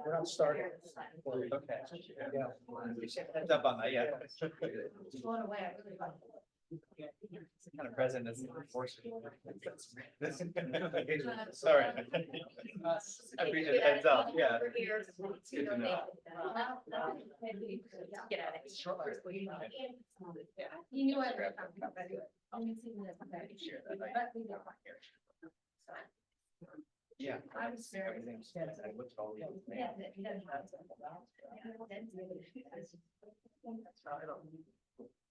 We're not starting. Okay. Yeah. Heads up on that, yeah. Blown away, I really like Kind of present as enforcement. Sorry. I appreciate the heads up, yeah. Over here. It's good to know. Get at it. You knew I was talking about that. Only seen this. Share that. But we don't want your- Yeah. I was very- Everything's- I looked at all these names. Yeah, that- that-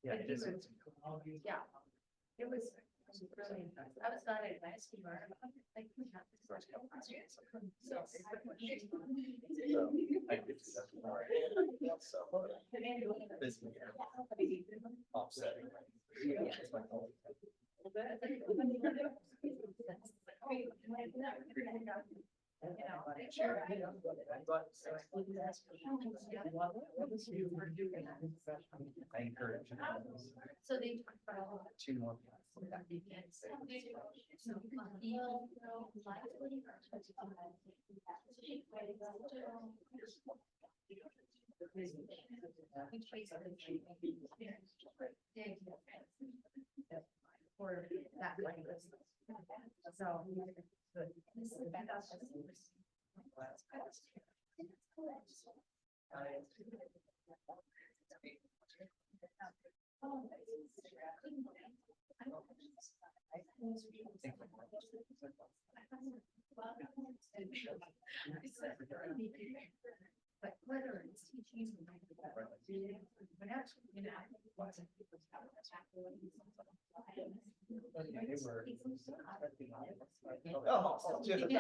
Yeah, it is. Yeah. It was really impressive. I was not a nice humor. Like, we had this first couple of years. So. I did see that before. So, busy, offsetting. I encourage. So they talked about. Two more. For that language. So. This is fantastic. But whether it's teaching. But actually, you know. Oh, just-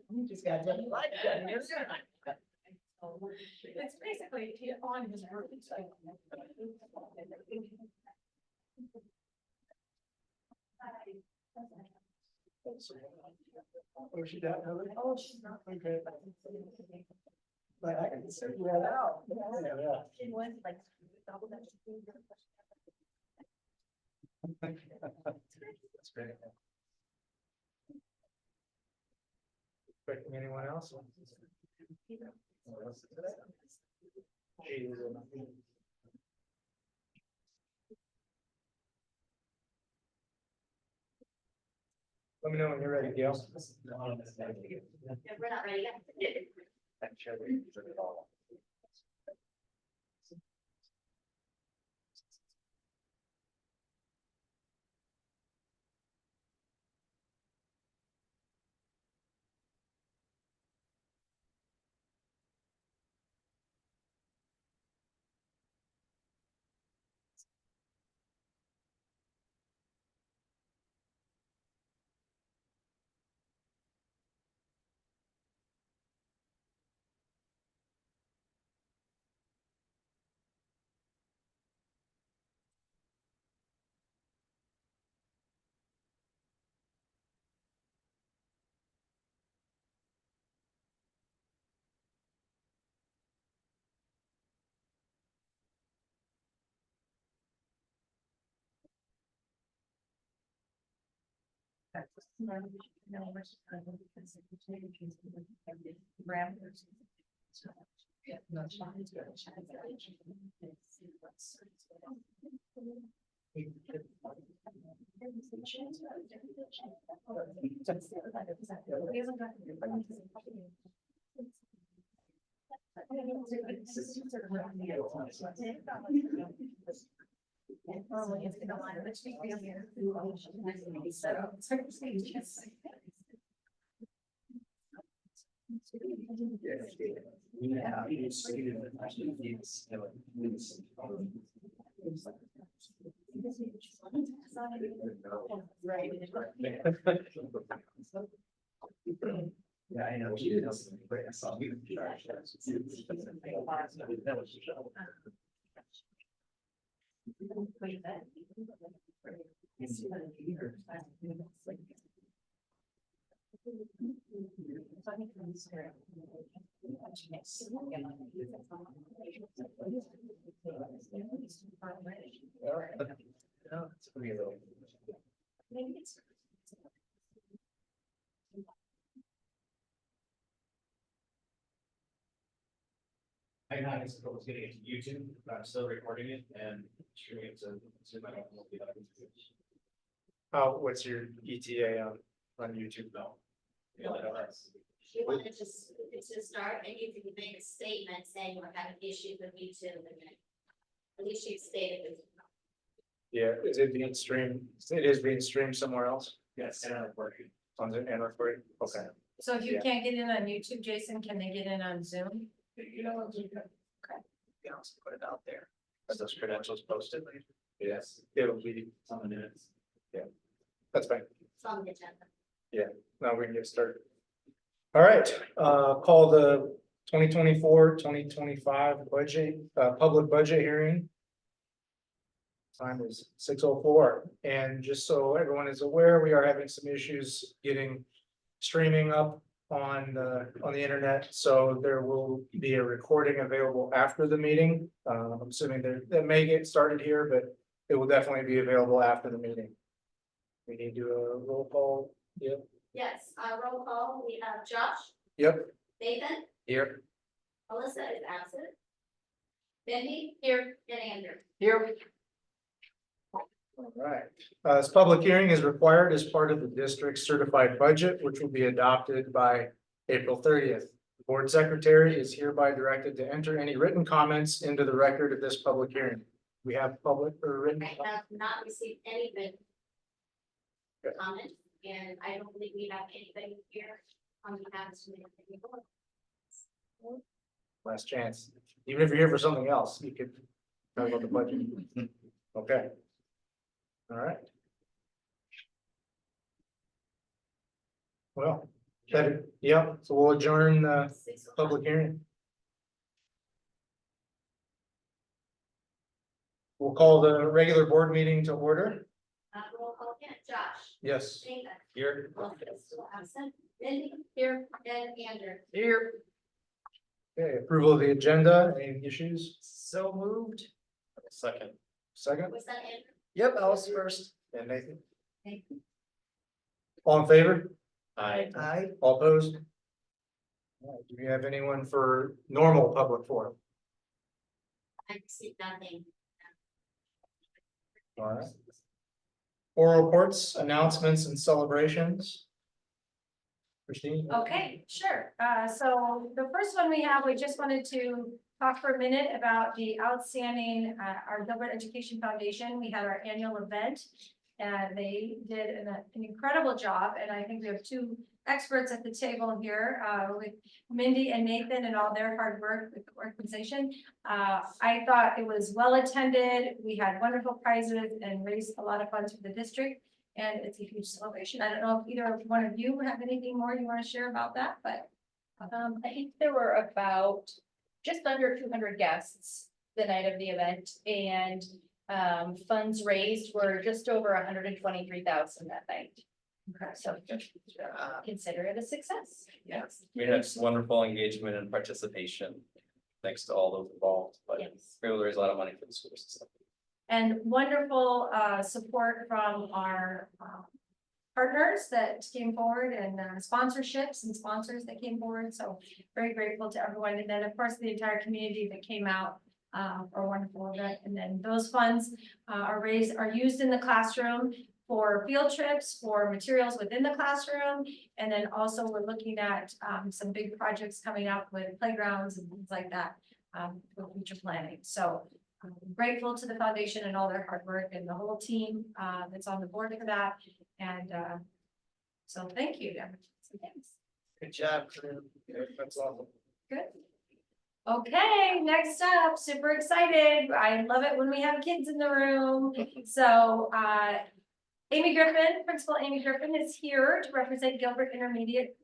You just got done. It's basically on his roof. Oh, she down, Hillary? Oh, she's not. Okay. But I can figure that out. Yeah. She went like. double that. That's great. Expecting anyone else? Let me know when you're ready, Gail. We're not ready yet. I'm sure we can do it all. Yeah. Yeah, I know. She does. I saw you. No, it's gonna be a little. I'm having some trouble getting it to YouTube, but I'm still recording it and streaming it to Zoom. I don't know if that is- What's your ETA on YouTube? No. Yeah, I don't know. You want to just start, and you can make a statement saying we're having issues with YouTube, and then at least you stated it. Yeah, is it being streamed? It is being streamed somewhere else Yes, and I'm recording. on the and recording? Okay. So if you Yeah. can't get in on YouTube, Jason, can they get in on Zoom? You know, you can also put it out there. Are those credentials posted? Yes, It'll be, some minutes. that's fine. It's on the agenda. Now we can get started. All right, call the 2024-2025 budget, public budget hearing. Time is 6:04, and just so everyone is aware, we are having some issues getting streaming up on the internet, so there will be a recording available after the meeting. I'm assuming that may get started here, but it will definitely be available after the meeting. We need to do a roll call. Yep. Yes, roll call, we have Josh, Yep. Nathan, Here. Melissa is absent. Benny, here, and Andrew. Here. All right, this public hearing is required as part of the district's certified budget, which will be adopted by April 30th. The board secretary is hereby directed to enter any written comments into the record of this public hearing. We have public or written. I have not received any written Okay. comment, and I don't believe we have anybody here on behalf of the board. Last chance. Even if you're here for something else, you could talk about the budget. Okay. All right. Well, yeah, so we'll adjourn the 6:00. public hearing. We'll call the regular board meeting to order. Roll call again, Josh, Yes. Nathan, Here. Melissa is still absent, Benny, here, and Andrew. Here. Okay, approval of the agenda, any issues? So moved. Second. Second, Was that Andrew? Yep, I was first. and Nathan, Nathan. all in favor? Aye. All opposed? All right, do we have anyone for normal public forum? I received nothing. All right. Oral reports, announcements and celebrations. Christine? Okay, sure. So the first one we have, we just wanted to talk for a minute about the outstanding, our Gilbert Education Foundation. We had our annual event. And they did an incredible job, and I think we have two experts at the table here, with Mindy and Nathan and all their hard work with the organization. I thought it was well attended, we had wonderful prizes and raised a lot of funds for the district, and it's a huge celebration. I don't know if either one of you have anything more you want to share about that, but. I think there were about just under 200 guests the night of the event, and funds raised were just over 123,000 that night. So consider it a success. Yes, we had wonderful engagement and participation. Thanks to all those involved, but Yes. we able to raise a lot of money for the school system. And wonderful support from our partners that came forward and sponsorships and sponsors that came forward. So very grateful to everyone. And then, of course, the entire community that came out for a wonderful event. And then those funds are used in the classroom for field trips, for materials within the classroom. And then also we're looking at some big projects coming up with playgrounds and things like that for future planning. So I'm grateful to the foundation and all their hard work and the whole team that's on the board for that. And so thank you. Thanks. Good job. That's awesome. Good. Okay, next up, super excited. I love it when we have kids in the room. So Amy Griffin, Principal Amy Griffin is here to represent Gilbert Intermediate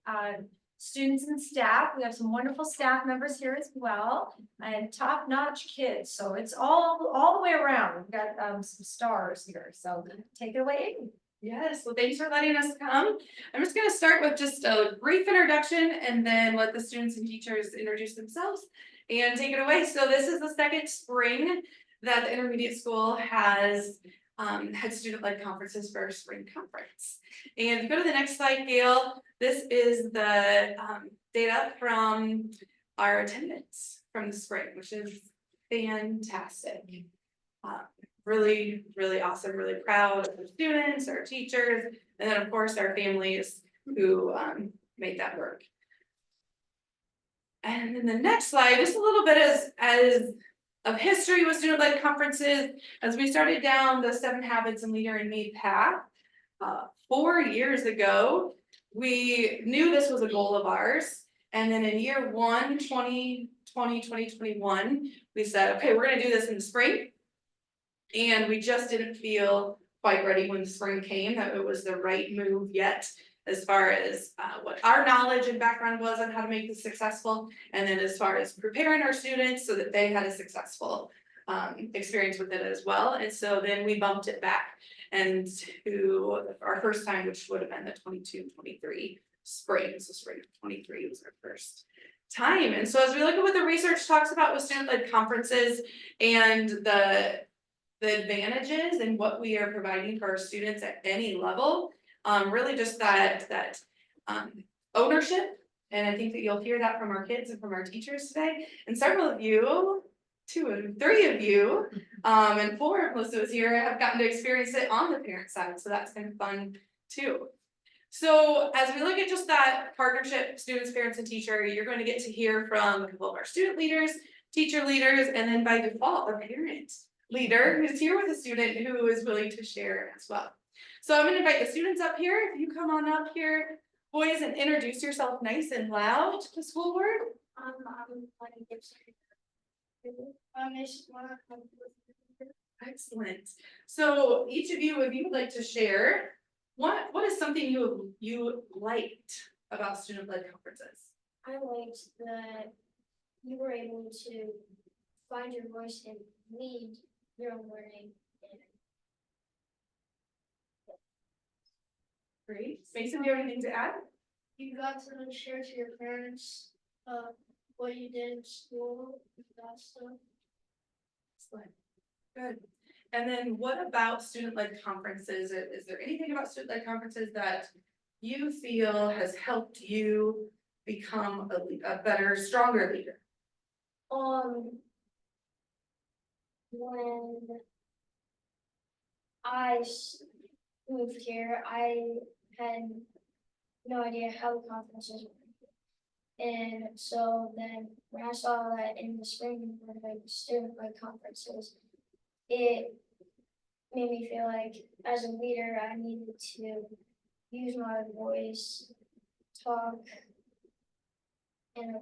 students and staff. We have some wonderful staff members here as well, and top-notch kids. So it's all the way around. We've got some stars here. So take it away, Amy. Yes, well, thanks for letting us come. I'm just gonna start with just a brief introduction and then let the students and teachers introduce themselves and take it away. So this is the second spring that the intermediate school has had student-led conferences for our spring conference. And if you go to the next slide, Gail, this is the data from our attendance from the spring, which is fantastic. Really, really awesome, really proud of the students, our teachers, and then of course our families who made that work. And then the next slide, just a little bit as of history with student-led conferences, as we started down the 7 Habits and Leader in Me path. 4 years ago, we knew this was a goal of ours, and then in year 1, 2021, we said, okay, we're gonna do this in the spring. And we just didn't feel quite ready when the spring came, that it was the right move yet, as far as what our knowledge and background was on how to make this successful. And then as far as preparing our students so that they had a successful experience with it as well. And so then we bumped it back and to our first time, which would have been the 22-23 spring. So spring of 23 was our first time. And so as we look at what the research talks about with student-led conferences and the advantages and what we are providing for our students at any level, really just that ownership. And I think that you'll hear that from our kids and from our teachers today, and several of you, 2 and 3 of you, and 4 of Melissa was here, have gotten to experience it on the parent side, so that's been fun too. So as we look at just that partnership, students, parents, and teacher, you're going to get to hear from a couple of our student leaders, teacher leaders, and then by default, our parent leader who's here with a student who is willing to share as well. So I'm gonna invite the students up here. If you come on up here, boys, and introduce yourself nice and loud to the school board. Excellent. So each of you, if you would like to share, what is something you liked about student-led conferences? I liked that you were able to find your voice and lead your own learning. Great. Mason, do you have anything to add? You got to share to your parents what you did in school, that stuff. Excellent. Good. And then what about student-led conferences? Is there anything about student-led conferences that you feel has helped you become a better, stronger leader? When I moved here, I had no idea how the conferences work. And so then when I saw that in the spring, we were like student-led conferences, it made me feel like as a leader, I needed to use my voice, talk, and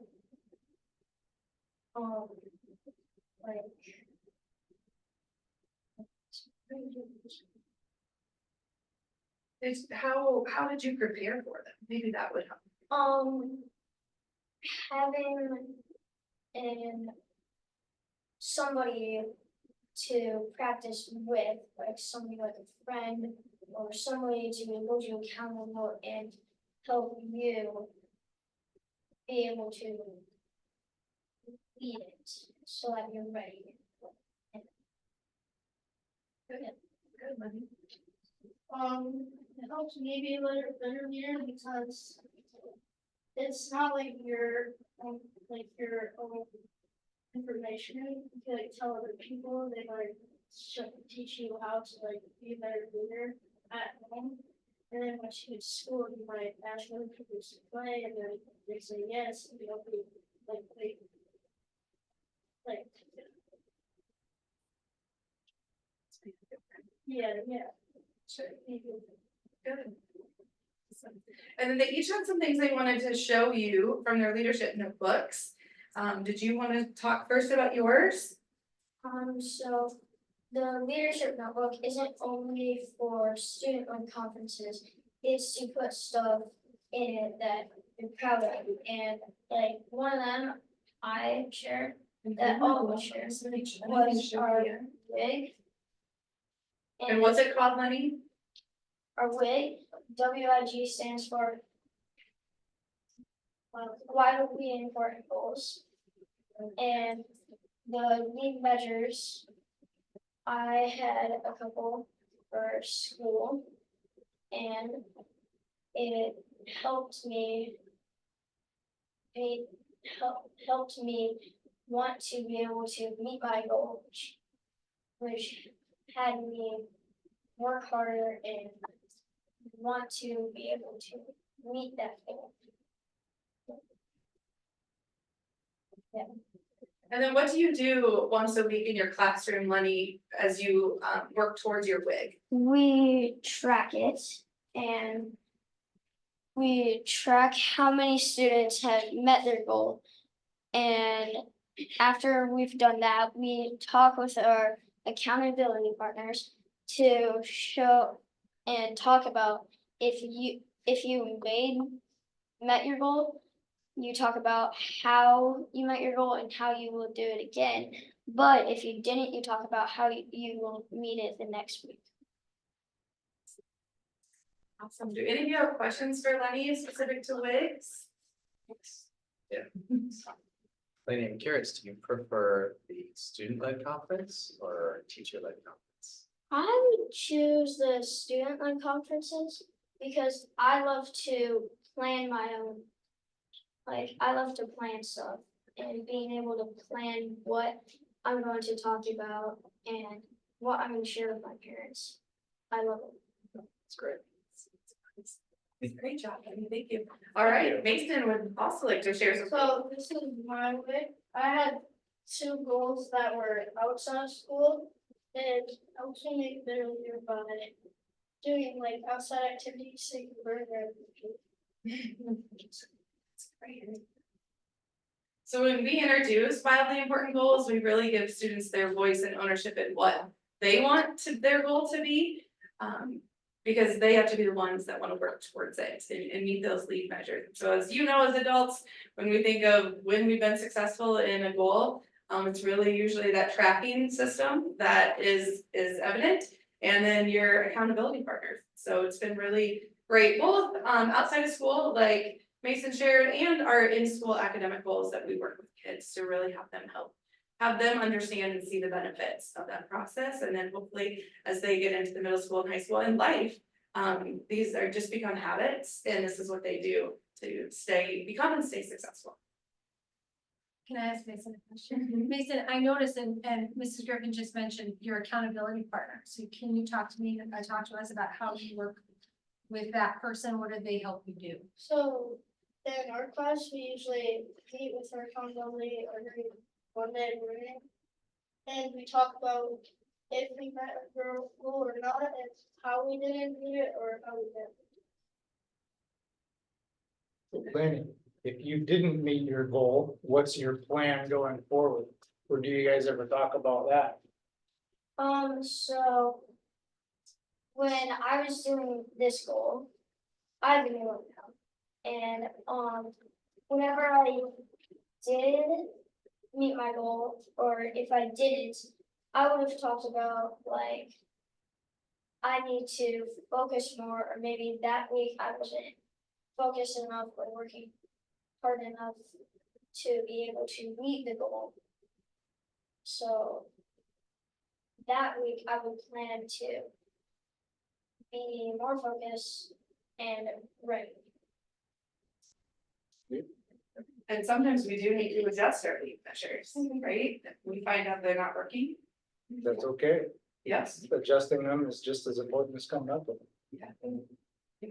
like How did you prepare for them? Maybe that would help. having somebody to practice with, like somebody like a friend or somebody to hold you accountable and help you be able to lead it so that you're ready. Good, Lenny. It helps me be a better leader because it's not like your own information. You can like tell other people, they like teach you how to like be a better leader at home. And then once you get to school, you might ask other people to play, and then they say yes, and you'll be like yeah. Sure. Good. And then they each had some things they wanted to show you from their leadership notebooks. Did you want to talk first about yours? So the leadership notebook isn't only for student-run conferences, it's to put stuff in it that you're proud of. And like one of them I shared, that all of us shared, was our WIG. And what's it called, Lenny? Our WIG, WIG stands for widely important goals. And the lead measures, I had a couple for school, and it helped me helped me want to be able to meet my goal, which had me work harder and want to be able to meet that goal. And then what do you do once a week in your classroom, Lenny, as you work towards your WIG? We track it and we track how many students have met their goal. And after we've done that, we talk with our accountability partners to show and talk about if you met your goal, you talk about how you met your goal and how you will do it again. But if you didn't, you talk about how you will meet it the next week. Awesome. Do any of you have questions for Lenny specific to WIGs? Lenny, I'm curious, do you prefer the student-led conference or teacher-led conference? I would choose the student-led conferences because I love to plan my own. Like, I love to plan stuff and being able to plan what I'm going to talk about and what I'm going to share with my parents. I love it. That's great. Great job, Lenny. Thank you. All right, Mason would also like to share some. So this is my way. I had 2 goals that were outside of school and I was gonna make it earlier by doing like outside activities, so you can learn So when we introduce wildly important goals, we really give students their voice and ownership in what they want their goal to be. Because they have to be the ones that want to work towards it and meet those lead measures. So as you know, as adults, when we think of when we've been successful in a goal, it's really usually that tracking system that is evident. And then your accountability partners. So it's been really great, both outside of school, like Mason shared, and our in-school academic goals that we work with kids to really have them understand and see the benefits of that process. And then hopefully, as they get into the middle school and high school and life, these are just become habits, and this is what they do to become and stay successful. Can I ask Mason a question? Mason, I noticed and Mrs. Griffin just mentioned your accountability partner. So can you talk to me, talk to us about how you work with that person? What do they help you do? So in our class, we usually meet with our accountability every Monday morning. And we talk about if we met a goal or not, and how we didn't meet it or how we did. Lenny, if you didn't meet your goal, what's your plan going forward? Or do you guys ever talk about that? So when I was doing this goal, I have a new one now. And whenever I did meet my goal, or if I didn't, I would have talked about like I need to focus more, or maybe that week I wasn't focused enough or working hard enough to be able to meet the goal. So that week I would plan to be more focused and ready. And sometimes we do need to adjust our lead measures, right? If we find out they're not working. That's okay. Yes. Adjusting them is just as important as coming up with them. Yeah.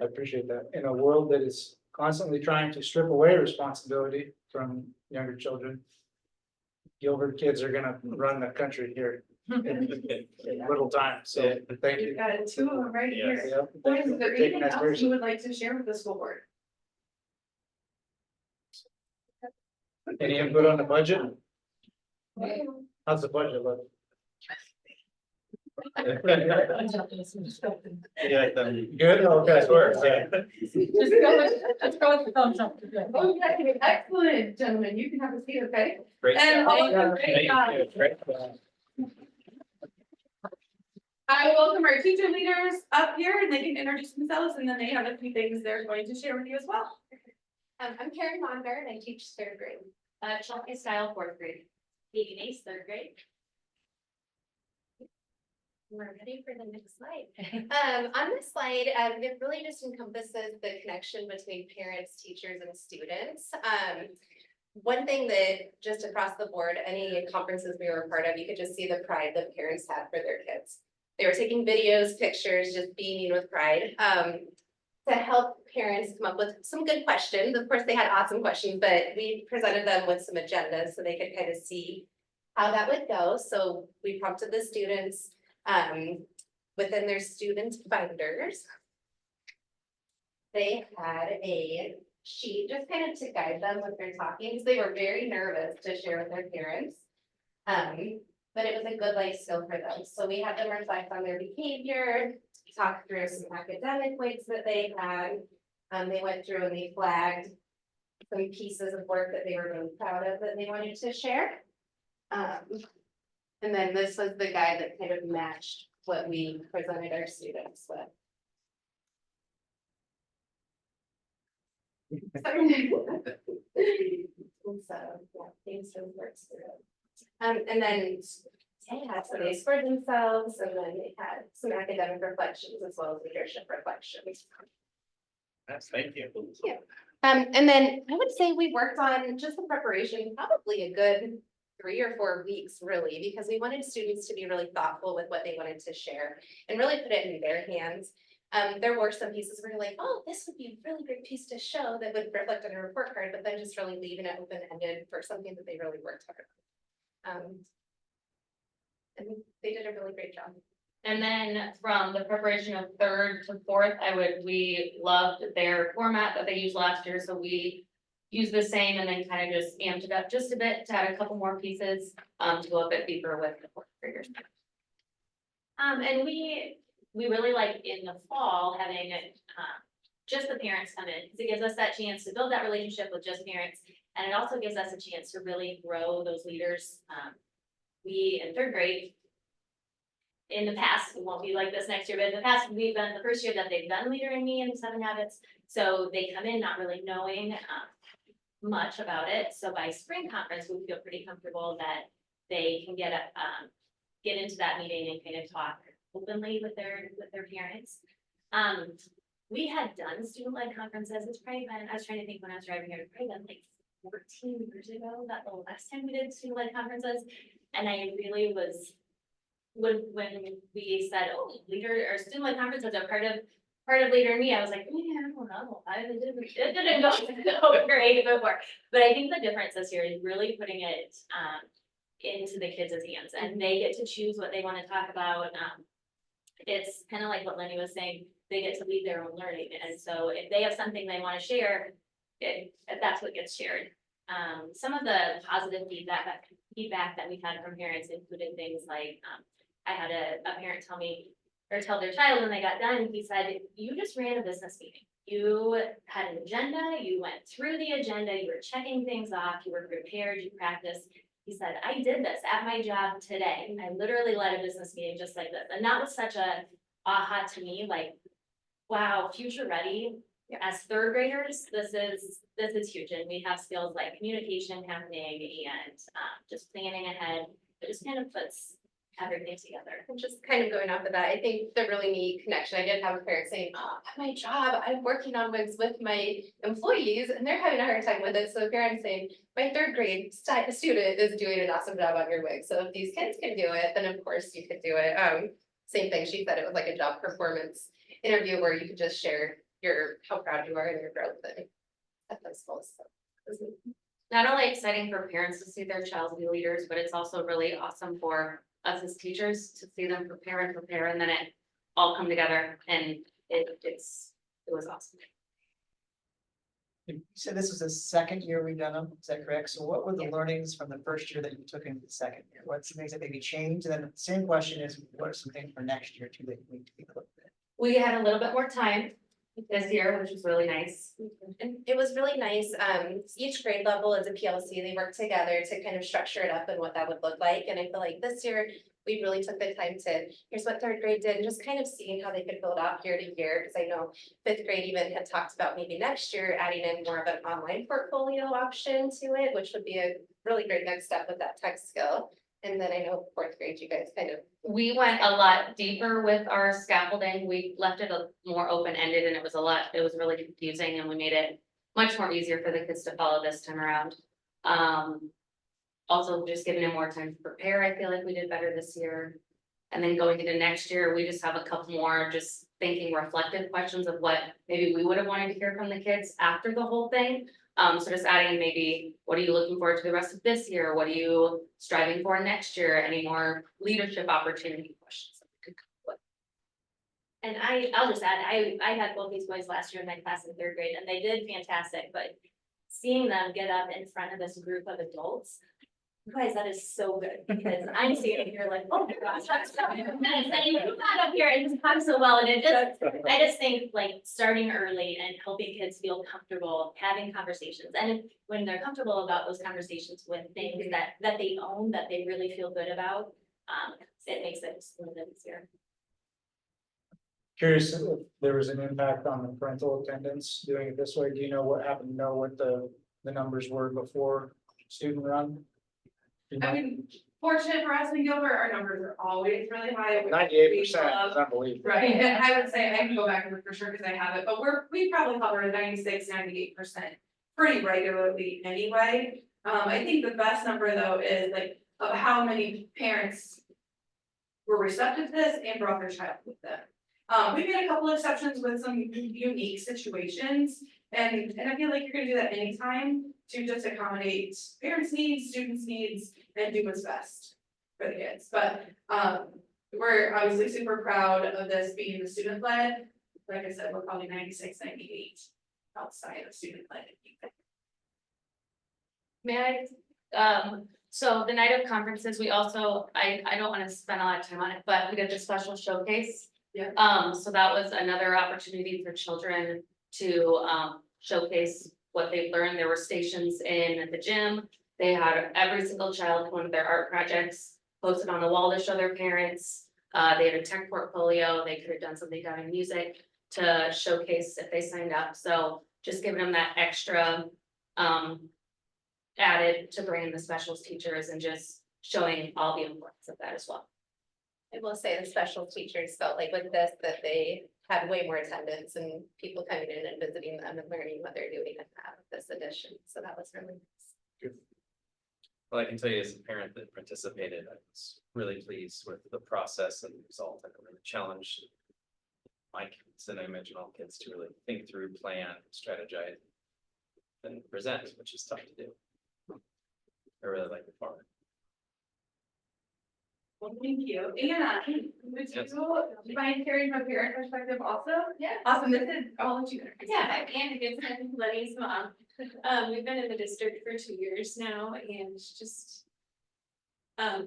I appreciate that. In a world that is constantly trying to strip away responsibility from younger children, Gilbert kids are gonna run the country here in little time, so thank You've you. got 2 of them right here. Yep, Or thank you is there for taking anything that else seriously. you would like to share with the school board? Any input on the budget? How's the budget look? Yeah, Good, okay, swear, yeah. Let's go with the thumbs up. Okay, excellent, gentlemen, you can have a seat, okay? Great. And job. also, great job. Great. I welcome our teacher leaders up here and they can introduce themselves and then they have a few things they're going to share with you as well. I'm Karen Mongar and I teach 3rd grade. Chelsea Style 4th grade. Megan Ace 3rd grade. We're ready for the next slide. On this slide, it really just encompasses the connection between parents, teachers, and students. one thing that just across the board, any conferences we were a part of, you could just see the pride that parents had for their kids. They were taking videos, pictures, just beaming with pride. To help parents come up with some good questions. Of course, they had awesome questions, but we presented them with some agendas so they could kind of see how that would go. So we prompted the students within their student binders. They had a sheet just kind of to guide them when they're talking, because they were very nervous to share with their parents. But it was a good life skill for them. So we had them reflect on their behavior, talk through some academic weights that they had. They went through and they flagged some pieces of work that they were really proud of that they wanted to share. And then this was the guide that kind of matched what we presented our students with. So, yeah, things really works through it. And then they had, so they scored themselves, and then they had some academic reflections as well as leadership reflections. Yes, thank you. Yeah. And then I would say we worked on just the preparation, probably a good 3 or 4 weeks, really, because we wanted students to be really thoughtful with what they wanted to share and really put it in their hands. There were some pieces where you're like, oh, this would be a really great piece to show that would reflect on a report card, but then just really leaving it open-ended for something that they really worked hard on. And they did a really great job. And then from the preparation of 3rd to 4th, we loved their format that they used last year, so we used the same and then kind of just amped it up just a bit to add a couple more pieces, to go a bit deeper with the 4th graders. And we really like in the fall having just the parents come in, because it gives us that chance to build that relationship with just parents. And it also gives us a chance to really grow those leaders. We in 3rd grade, in the past, it won't be like this next year, but in the past, we've been the first year that they've done Leader in Me and 7 Habits. So they come in not really knowing much about it. So by spring conference, we feel pretty comfortable that they can get into that meeting and kind of talk openly with their parents. We had done student-led conferences. It's probably been, I was trying to think when I was driving here, it's probably been like 14 years ago, that the last time we did student-led conferences. And I really was, when we said, oh, leader or student-led conferences are part of Leader in Me, I was like, yeah, I don't know. It didn't go great before. But I think the difference this year is really putting it into the kids' hands, and they get to choose what they want to talk about. It's kind of like what Lenny was saying, they get to lead their own learning. And so if they have something they want to share, that's what gets shared. Some of the positive feedback that we had from parents included things like, I had a parent tell me, or tell their child when they got done, he said, you just ran a business meeting. You had an agenda, you went through the agenda, you were checking things off, you were prepared, you practiced. He said, I did this at my job today. I literally led a business meeting just like this. And that was such a aha to me, like, wow, future ready. As 3rd graders, this is huge. And we have skills like communication happening and just planning ahead. It just kind of puts everything together. And just kind of going off of that, I think the really neat connection, I did have a parent saying, oh, at my job, I'm working on WIGs with my employees and they're having a hard time with it. So the parent's saying, my 3rd grade student is doing an awesome job on your WIG. So if these kids can do it, then of course you could do it. Same thing, she said it was like a job performance interview where you could just share how proud you are and your growth at those schools. So Not only exciting for parents to see their child be leaders, but it's also really awesome for us as teachers to see them prepare, and then it all come together, and it was awesome. You said this is the 2nd year we've done them, is that correct? So what were the learnings from the 1st year that you took into the 2nd year? What's some things that maybe changed? And then the same question is, what are some things for next year too that you need to be looking at? We had a little bit more time this year, which was really nice. and it was really nice. Each grade level is a PLC. They work together to kind of structure it up and what that would look like. And I feel like this year we really took the time to, here's what 3rd grade did, and just kind of seeing how they could build off year to year. Because I know 5th grade even had talked about maybe next year adding in more of an online portfolio option to it, which would be a really great next step with that tech skill. And then I know 4th grade, you guys kind of. We went a lot deeper with our scaffolding. We left it more open-ended, and it was really confusing, and we made it much more easier for the kids to follow this time around. Also just giving him more time to prepare, I feel like we did better this year. And then going into next year, we just have a couple more just thinking reflective questions of what maybe we would have wanted to hear from the kids after the whole thing. So just adding maybe, what are you looking forward to the rest of this year? What are you striving for next year? Any more leadership opportunity questions? that we could come up with? And I'll just add, I had both these boys last year in my class in third grade and they did fantastic, but seeing them get up in front of this group of adults. Guys, that is so good, because I'm sitting here like, oh my gosh, that's so good. And you got up here and just talk so well, and I just think like starting early and helping kids feel comfortable having conversations. And when they're comfortable about those conversations with things that they own, that they really feel good about, it makes it just a little bit easier. Curious if there was an impact on the parental attendance doing it this way. Do you know what happened? Know what the numbers were before student run? I mean, fortunate for us in Gilbert, our numbers are always really high. which we 98% love. is unbelievable. Right, and I would say, I can go back and look for sure because I have it, but we probably cover 96-98% pretty regularly anyway. I think the best number though is like of how many parents were receptive to this and brought their child with them. We've made a couple of exceptions with some unique situations, and I feel like you're gonna do that anytime to just accommodate parents' needs, students' needs, and do what's best for the kids. But we're obviously super proud of this being the student led. Like I said, we're probably 96-98 outside of student led. May I, so the night of conferences, we also, I don't wanna spend a lot of time on it, but we did the special showcase. Yeah. So that was another opportunity for children to, showcase what they've learned. There were stations in the gym. They had every single child, one of their art projects posted on the wall to show their parents. They had a tech portfolio. They could have done something down in music to showcase if they signed up. So just giving them that extra, added to bring in the specials teachers and just showing all the importance of that as well. I will say the special teachers felt like with this, that they had way more attendance and people coming in and visiting them and learning what they're doing and have this addition, so that was really nice. Well, I can tell you as a parent that participated, I was really pleased with the process and the result. I really challenged my kids, and I imagine all kids, to really think through, plan, strategize, and present, which is tough to do. I really like the part. Well, thank you. Anna, would Yes. you mind sharing from a parent perspective also? Yeah. Awesome, this is all that you. Yeah, I'm Anna Gibson, Lenny's mom. We've been in the district for 2 years now and just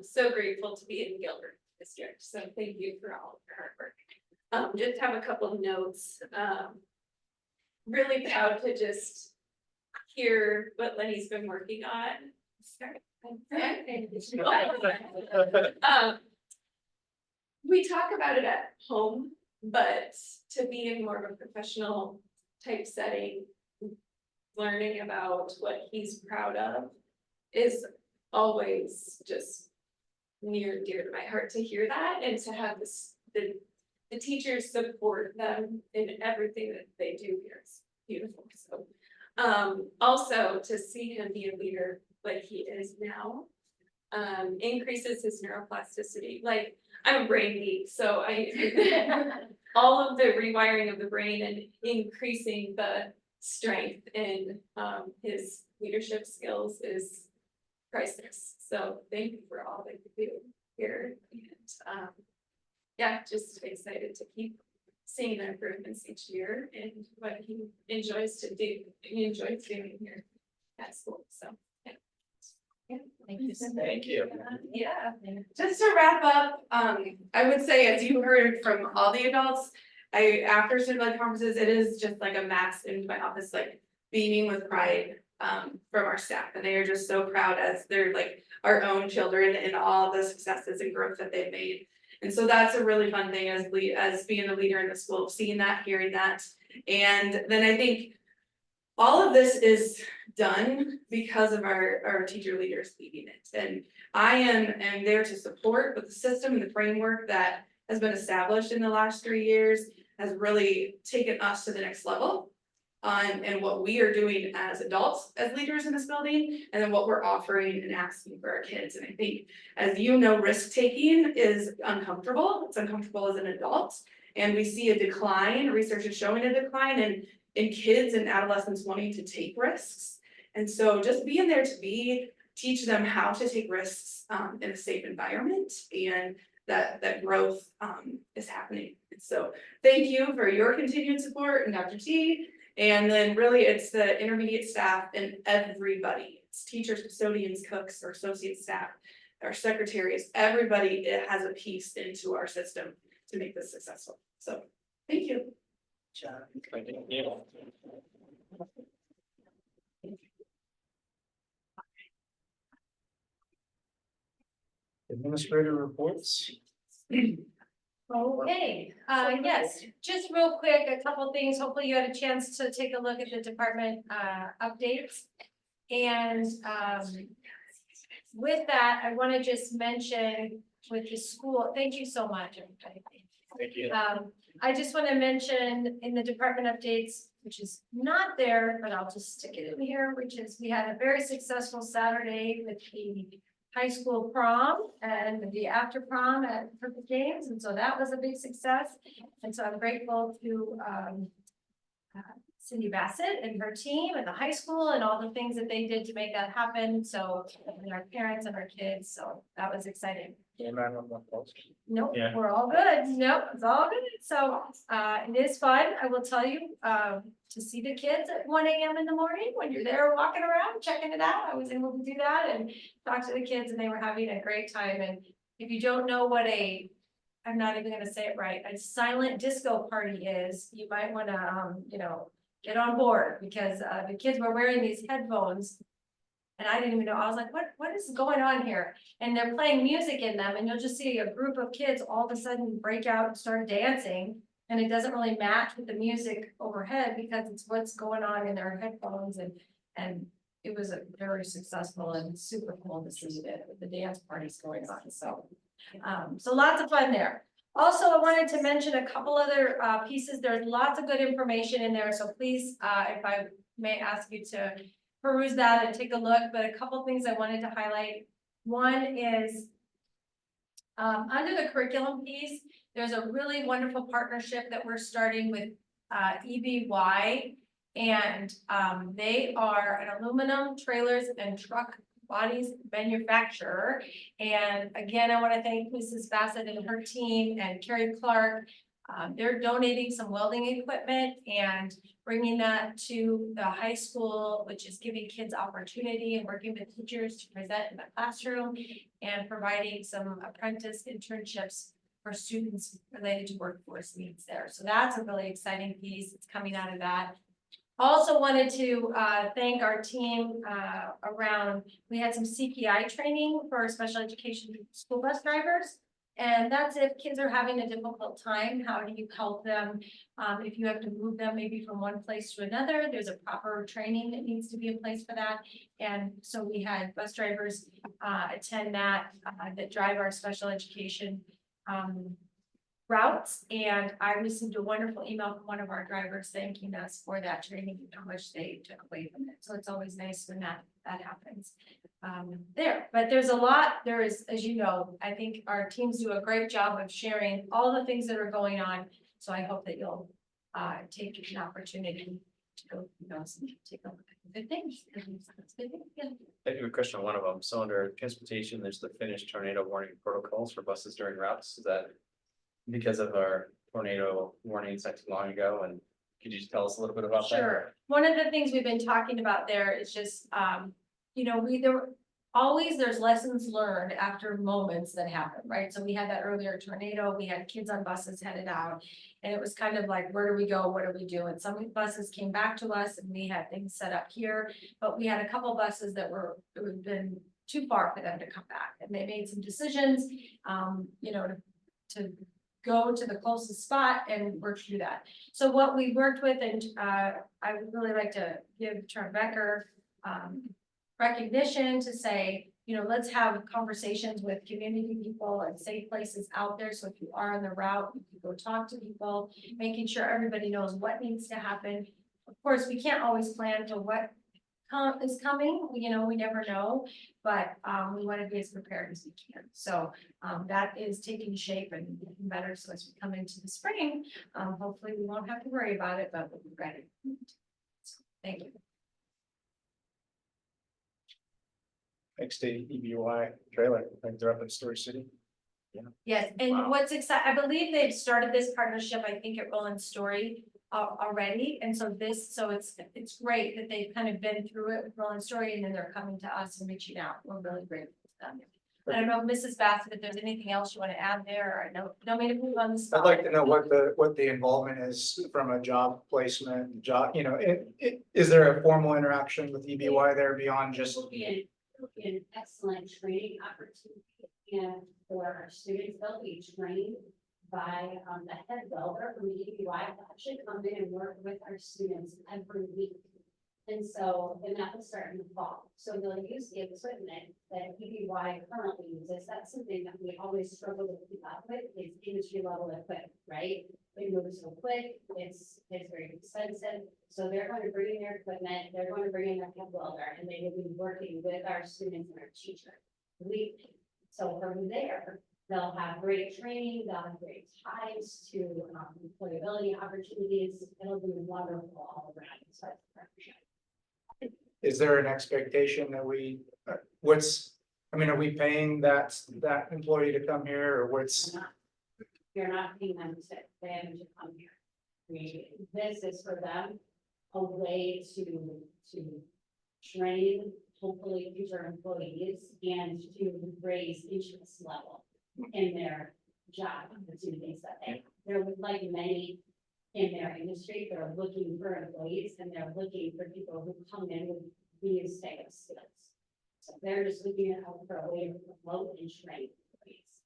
so grateful to be in Gilbert District. So thank you for all of your hard work. Just have a couple of notes. Really proud to just hear what Lenny's been working on. Sorry. We talk about it at home, but to be in more of a professional type setting, learning about what he's proud of is always just near and dear to my heart to hear that and to have this, the teachers support them in everything that they do here. It's beautiful. So also to see him be a leader like he is now, increases his neuroplasticity. Like, I'm a brain geek, so I all of the rewiring of the brain and increasing the strength in his leadership skills is priceless. So thank you for all that you do here, and yeah, just excited to keep seeing the improvements each year and what he enjoys to do. He enjoys doing here at school. So yeah. Thank you so much. Thank you. Yeah, just to wrap up, I would say, as you heard from all the adults, after student-led conferences, it is just like a mass in my office, like beaming with pride from our staff, and they are just so proud as they're like our own children and all the successes and growth that they've made. And so that's a really fun thing as being a leader in the school, seeing that, hearing that. And then I think all of this is done because of our teacher leaders leading it. And I am there to support, but the system and the framework that has been established in the last 3 years has really taken us to the next level. and what we are doing as adults, as leaders in this building, and then what we're offering and asking for our kids. And I think, as you know, risk-taking is uncomfortable. It's uncomfortable as an adult. And we see a decline, research is showing a decline in kids and adolescents wanting to take risks. And so just being there to teach them how to take risks in a safe environment, and that growth is happening. And so thank you for your continued support, and Dr. T. And then really it's the intermediate staff and everybody. It's teachers, custodians, cooks, our associate staff, our secretaries, everybody has a piece into our system to make this successful. So thank you. Thank you. Administrator reports. Okay, yes, just real quick, a couple things. Hopefully you had a chance to take a look at the department updates. And with that, I want to just mention with the school, thank you so much, everybody. Thank you. I just want to mention in the department updates, which is not there, but I'll just stick it in here, which is we had a very successful Saturday with the high school prom and the after prom at Perfect Games. And so that was a big success. And so I'm grateful to Cindy Bassett and her team and the high school and all the things that they did to make that happen. So, and our parents and our kids. So that was exciting. Nope, Yeah. we're all good. Nope, it's all good. So, it is fun. I will tell you, to see the kids at 1 a.m. in the morning when you're there walking around, checking it out. I was able to do that and talk to the kids, and they were having a great time. And if you don't know what I'm not even gonna say it right, a silent disco party is, you might wanna, get on board, because, the kids were wearing these headphones. And I didn't even know, I was like, what is going on here? And they're playing music in them, and you'll just see a group of kids all of a sudden break out and start dancing. And it doesn't really match with the music overhead, because it's what's going on in their headphones, and it was a very successful and super cool to see the dance parties going on, so. So lots of fun there. Also, I wanted to mention a couple other pieces. There's lots of good information in there, so please, if I may ask you to peruse that and take a look, but a couple things I wanted to highlight. One is under the curriculum piece, there's a really wonderful partnership that we're starting with EBY. And they are an aluminum trailers and truck bodies manufacturer. And again, I want to thank Mrs. Bassett and her team and Carrie Clark. They're donating some welding equipment and bringing that to the high school, which is giving kids opportunity and working with teachers to present in the classroom and providing some apprentice internships for students related to workforce needs there. So that's a really exciting piece. It's coming out of that. Also wanted to thank our team around, we had some CPI training for our special education school bus drivers. And that's if kids are having a difficult time, how do you help them? If you have to move them maybe from one place to another, there's a proper training that needs to be in place for that. And so we had bus drivers attend that drive our special education routes. And I received a wonderful email from one of our drivers thanking us for that training and how much they took away from it. So it's always nice when that happens there. But there's a lot, there is, as you know, I think our teams do a great job of sharing all the things that are going on. So I hope that you'll take an opportunity to go, take a look at the good things. Yeah. I have a question on one of them. So under transportation, there's the Finnish tornado warning protocols for buses during routes. Is that because of our tornado warnings not too long ago? And could you just tell us a little bit about that? Sure. One of the things we've been talking about there is just, there's lessons learned after moments that happen, right? So we had that earlier tornado, we had kids on buses headed out. And it was kind of like, where do we go? What do we do? And some buses came back to us and we had things set up here, but we had a couple buses that it would have been too far for them to come back. And they made some decisions, to go to the closest spot and work through that. So what we worked with, and I would really like to give Trent Becker recognition to say, let's have conversations with community people and safe places out there. So if you are on the route, you can go talk to people, making sure everybody knows what needs to happen. of course, we can't always plan for what is coming, you know, we never know, but, we want to be as prepared as we can. So, that is taking shape and getting better, so as we come into the spring, hopefully we won't have to worry about it, but we'll be ready. Thank you. Next to EBY trailer, I think they're up in Story City. Yes, and Wow. what's exciting, I believe they've started this partnership, I think at Roland Story already, and so it's great that they've kind of been through it with Roland Story, and then they're coming to us and reaching out. We're really grateful for them. I don't know, Mrs. Bassett, if there's anything else you want to add there, or don't mean to move on the spot. I'd like to know what the involvement is from a job placement, job, you know, is there a formal interaction with EBY there beyond just? It'll be an excellent training opportunity, and for our students, they'll be trained by the head welder from the EBY to actually come in and work with our students every week. And so, and that will start in the fall. So they'll use the equipment that EBY currently uses. That's something that we always struggle to keep up with, is industry level equipment, right? It moves so quick, it's very expensive. So they're going to bring in their equipment, they're going to bring in their head welder, and they will be working with our students and our teacher. So from there, they'll have great training, they'll have great ties to employability opportunities. It'll be wonderful all around. So it's a partnership. Is there an expectation that are we paying that employee to come here, or what's? You're not paying them to come here. This is for them, a way to train, hopefully future employees, and to raise interest level in their job opportunities that they're like many in their industry, they're looking for employees, and they're looking for people who come in with these type of skills. So they're just looking for a way to promote and train employees.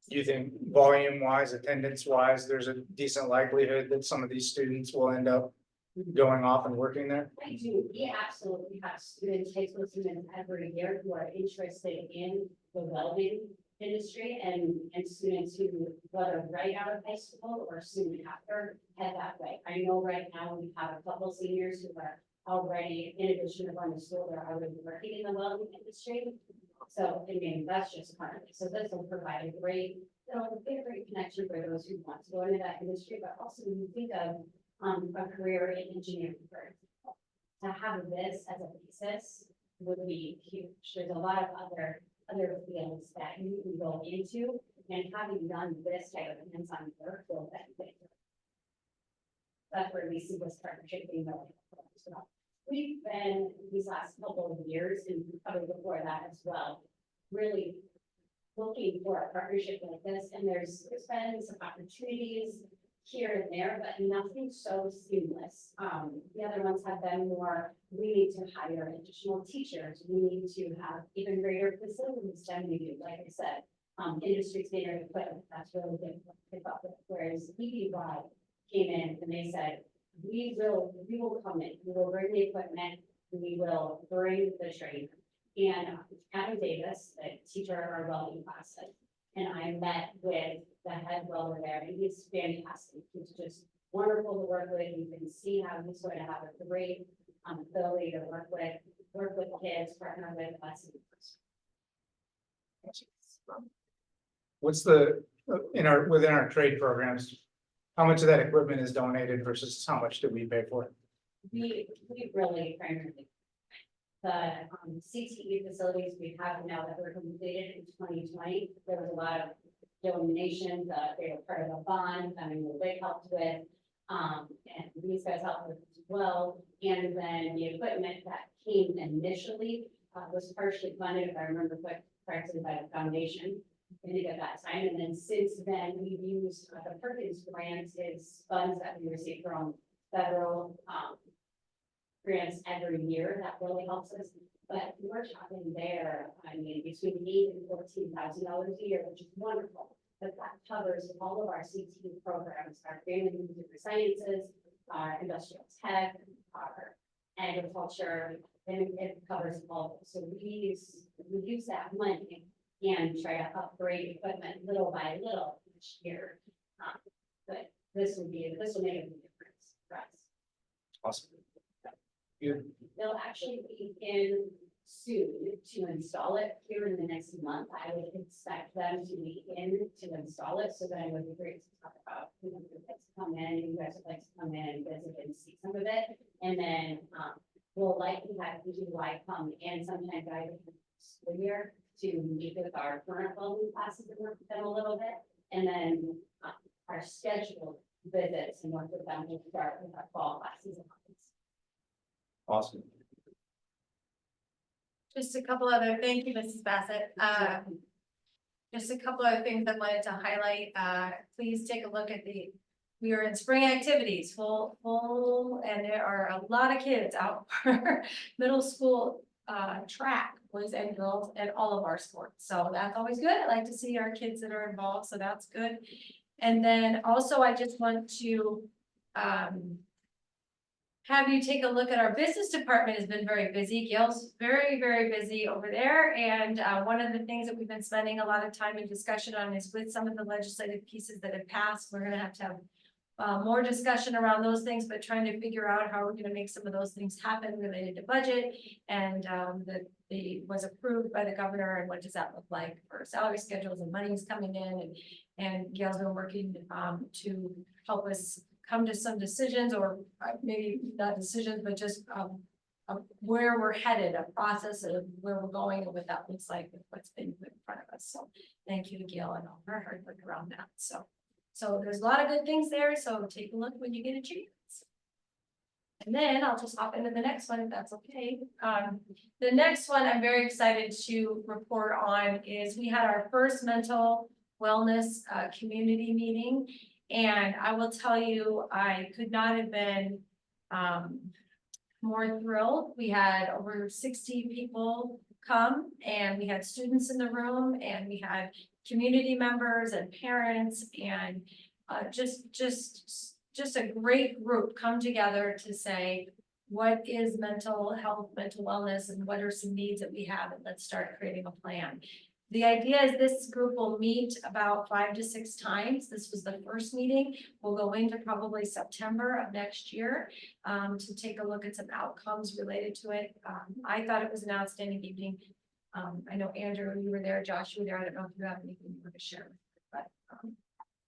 Do you think volume wise, attendance wise, there's a decent likelihood that some of these students will end up going off and working there? I do, we absolutely have students, high school students every year who are interested in the welding industry, and students who, whether right out of high school or soon after, head that way. I know right now we have a couple seniors who are already, in addition to going to school, they're already working in the welding industry. So, I mean, that's just part of it. So this will provide a great, a great connection for those who want to go into that industry, but also when you think of a career in engineering, for example, to have this as a basis would be huge. There's a lot of other fields that you can go into, and having done this type of hands-on work will benefit. That's where we see this partnership being really important as well. We've been these last couple of years, and probably before that as well, really looking for a partnership like this, and there's been some opportunities here and there, but nothing so seamless. The other ones have been more, we need to hire additional teachers, we need to have even greater facilities than we do, like I said. Industry standard equipment, that's really good to pick up with, whereas EBY came in and they said, we will come in, we will bring the equipment, we will bring the training. And Adam Davis, the teacher of our welding classes, and I met with the head welder there, and he's fantastic. He's just wonderful to work with. You can see how he's going to have a great ability to work with kids, partner with us. What's within our trade programs, how much of that equipment is donated versus how much do we pay for it? We really primarily, the CTE facilities we have now that were completed in 2020, there was a lot of donations, they were part of a bond, I mean, they helped with, and these guys helped with as well. And then the equipment that came initially was partially funded, if I remember correctly, by the foundation. I think at that time, and then since then, we've used the Perkins grant is funds that we receive from federal grants every year. That really helps us. But we're talking there, I mean, between $8,000 and $14,000 a year, which is wonderful. But that covers all of our CTE programs, our family and computer sciences, our industrial tech, our agriculture, and it covers all of it. So we use that money and try to upgrade equipment little by little each year. But this will make a big difference for us. Awesome. They'll actually be in soon to install it here in the next month. I would expect them to be in to install it, so then it would be great to talk about, who would like to come in, you guys would like to come in, visit and see some of it. And then, we'll likely have DUI come and sometimes I would school year to meet with our current welding classes and work with them a little bit. And then, our scheduled visits and work with them will start with our fall classes. Awesome. Just a couple other, thank you, Mrs. Bassett. Just a couple other things I wanted to highlight. Please take a look at we are in spring activities, full, and there are a lot of kids out for middle school track, boys and girls, and all of our sports. So that's always good. I like to see our kids that are involved, so that's good. And then also I just want to have you take a look at our business department has been very busy. Gail's very, very busy over there. And one of the things that we've been spending a lot of time and discussion on is with some of the legislative pieces that have passed, we're gonna have to have more discussion around those things, but trying to figure out how we're gonna make some of those things happen related to budget. And that was approved by the governor, and what does that look like for salary schedules and money's coming in, and Gail's been working to help us come to some decisions, or maybe not decisions, but just where we're headed, a process of where we're going and what that looks like with what's been put in front of us. So thank you to Gail and all her hard work around that. So there's a lot of good things there. So take a look when you get a chance. And then I'll just hop into the next one if that's okay. The next one I'm very excited to report on is we had our first mental wellness community meeting. And I will tell you, I could not have been more thrilled. We had over 60 people come, and we had students in the room, and we had community members and parents, and just a great group come together to say, what is mental health, mental wellness, and what are some needs that we have, and let's start creating a plan. The idea is this group will meet about 5 to 6 times. This was the first meeting. We'll go into probably September of next year to take a look at some outcomes related to it. I thought it was an outstanding evening. I know Andrew, you were there, Josh, you were there. I don't know if you have anything you want to share, but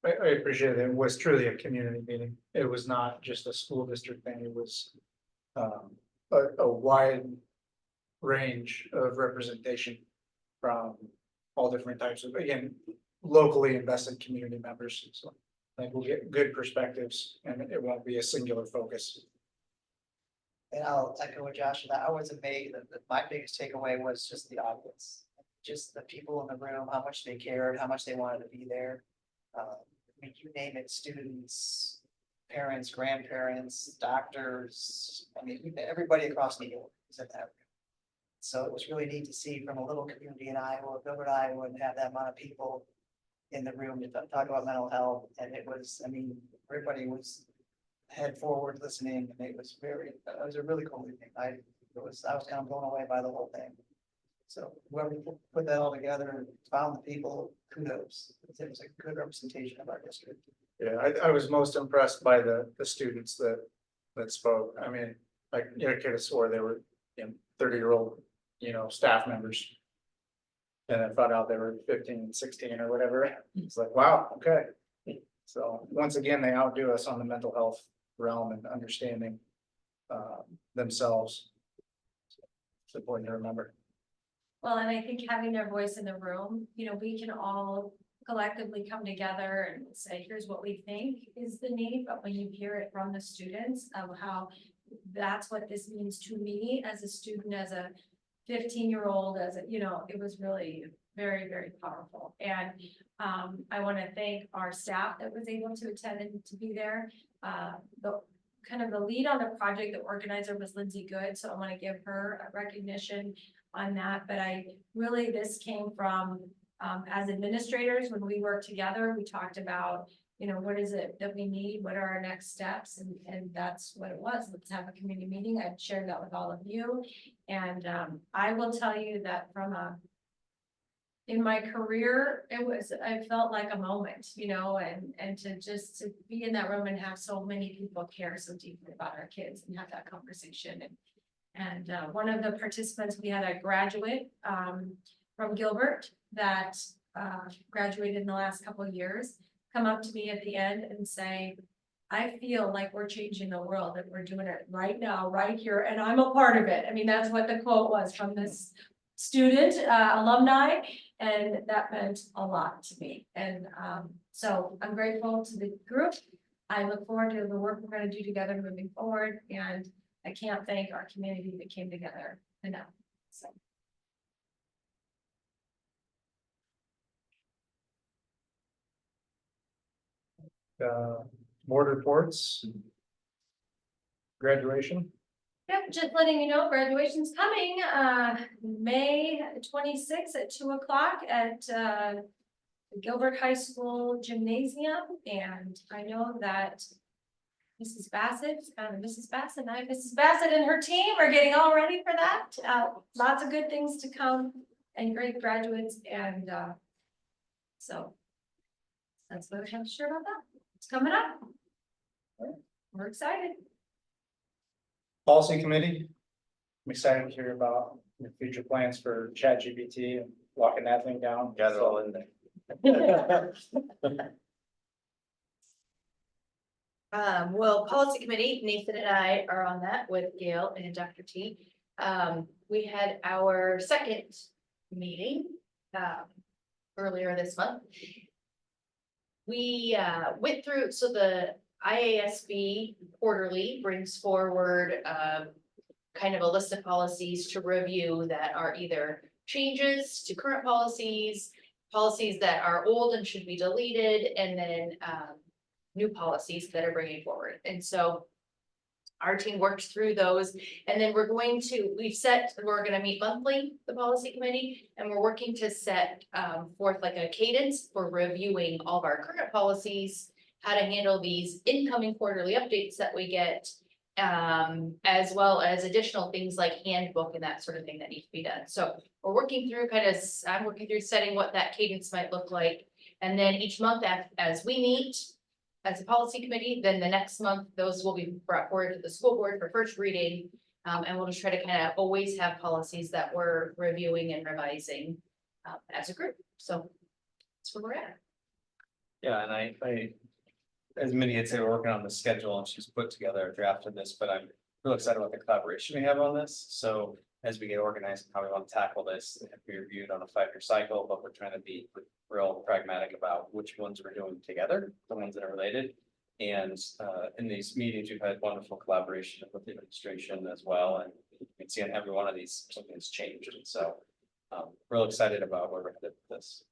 I appreciate it. It was truly a community meeting. It was not just a school district thing. It was a wide range of representation from all different types of, again, locally invested community members. So I think we'll get good perspectives, and it won't be a singular focus. And I'll echo what Josh said. I was amazed that my biggest takeaway was just the audience. Just the people in the room, how much they cared, how much they wanted to be there. I mean, you name it, students, parents, grandparents, doctors, I mean, everybody across New York is in that. So it was really neat to see from a little community in Iowa, Gilbert, Iowa, and have that amount of people in the room to talk about mental health. And it was, I mean, everybody was head forward listening, and it was a really cool evening. I was kind of blown away by the whole thing. So whoever put that all together and found the people, kudos. It was a good representation of our district. Yeah, I was most impressed by the students that spoke. I mean, like, you could have swore they were 30-year-old, staff members. And I found out they were 15, 16 or whatever. It's like, wow, okay. So once again, they outdo us on the mental health realm and understanding themselves. It's important to remember. well, and I think having their voice in the room, we can all collectively come together and say, here's what we think is the need, but when you hear it from the students of how that's what this means to me as a student, as a 15-year-old, it was really very, very powerful. And I want to thank our staff that was able to attend and to be there. The lead on the project, the organizer was Lindsay Good, so I want to give her a recognition on that. But this came from as administrators, when we worked together, we talked about, what is it that we need? What are our next steps? And that's what it was. Let's have a community meeting. I've shared that with all of you. And I will tell you that in my career, I felt like a moment, and to be in that room and have so many people care so deeply about our kids and have that conversation. And one of the participants, we had a graduate from Gilbert that graduated in the last couple of years, come up to me at the end and say, I feel like we're changing the world, that we're doing it right now, right here, and I'm a part of it. I mean, that's what the quote was from this student, alumni, and that meant a lot to me. And so I'm grateful to the group. I look forward to the work we're gonna do together moving forward, and I can't thank our community that came together enough, so. Board reports. Graduation. Yep, just letting you know, graduation's coming, May 26th at 2 o'clock at, the Gilbert High School Gymnasium, and I know that Mrs. Bassett, Mrs. Bassett and her team are getting all ready for that. Lots of good things to come and great graduates, and, so that's what I have to share about that. It's coming up. We're excited. Policy committee. I'm excited to hear about your future plans for ChatGPT and locking that thing down. Got it all in there. Well, policy committee, Nathan and I are on that with Gail and Dr. T. We had our second meeting, earlier this month. We, went through, so the IASB quarterly brings forward, kind of a list of policies to review that are either changes to current policies, policies that are old and should be deleted, and then, new policies that are bringing forward. And so our team worked through those, and then we're gonna meet monthly, the policy committee, and we're working to set forth like a cadence for reviewing all of our current policies, how to handle these incoming quarterly updates that we get, as well as additional things like handbook and that sort of thing that need to be done. So we're working through I'm working through setting what that cadence might look like. And then each month as we meet as a policy committee, then the next month, those will be brought forward to the school board for first reading. And we'll just try to kind of always have policies that we're reviewing and revising as a group. So that's where we're at. Yeah, and I, as Mindy had said, we're working on the schedule and she's put together a draft of this, but I'm real excited about the collaboration we have on this. So as we get organized and how we want to tackle this, it have to be reviewed on a 5-year cycle, but we're trying to be real pragmatic about which ones we're doing together, the ones that are related. And in these meetings, we've had wonderful collaboration with the administration as well. And you can see on every one of these, something's changed. And so real excited about where we're headed with this.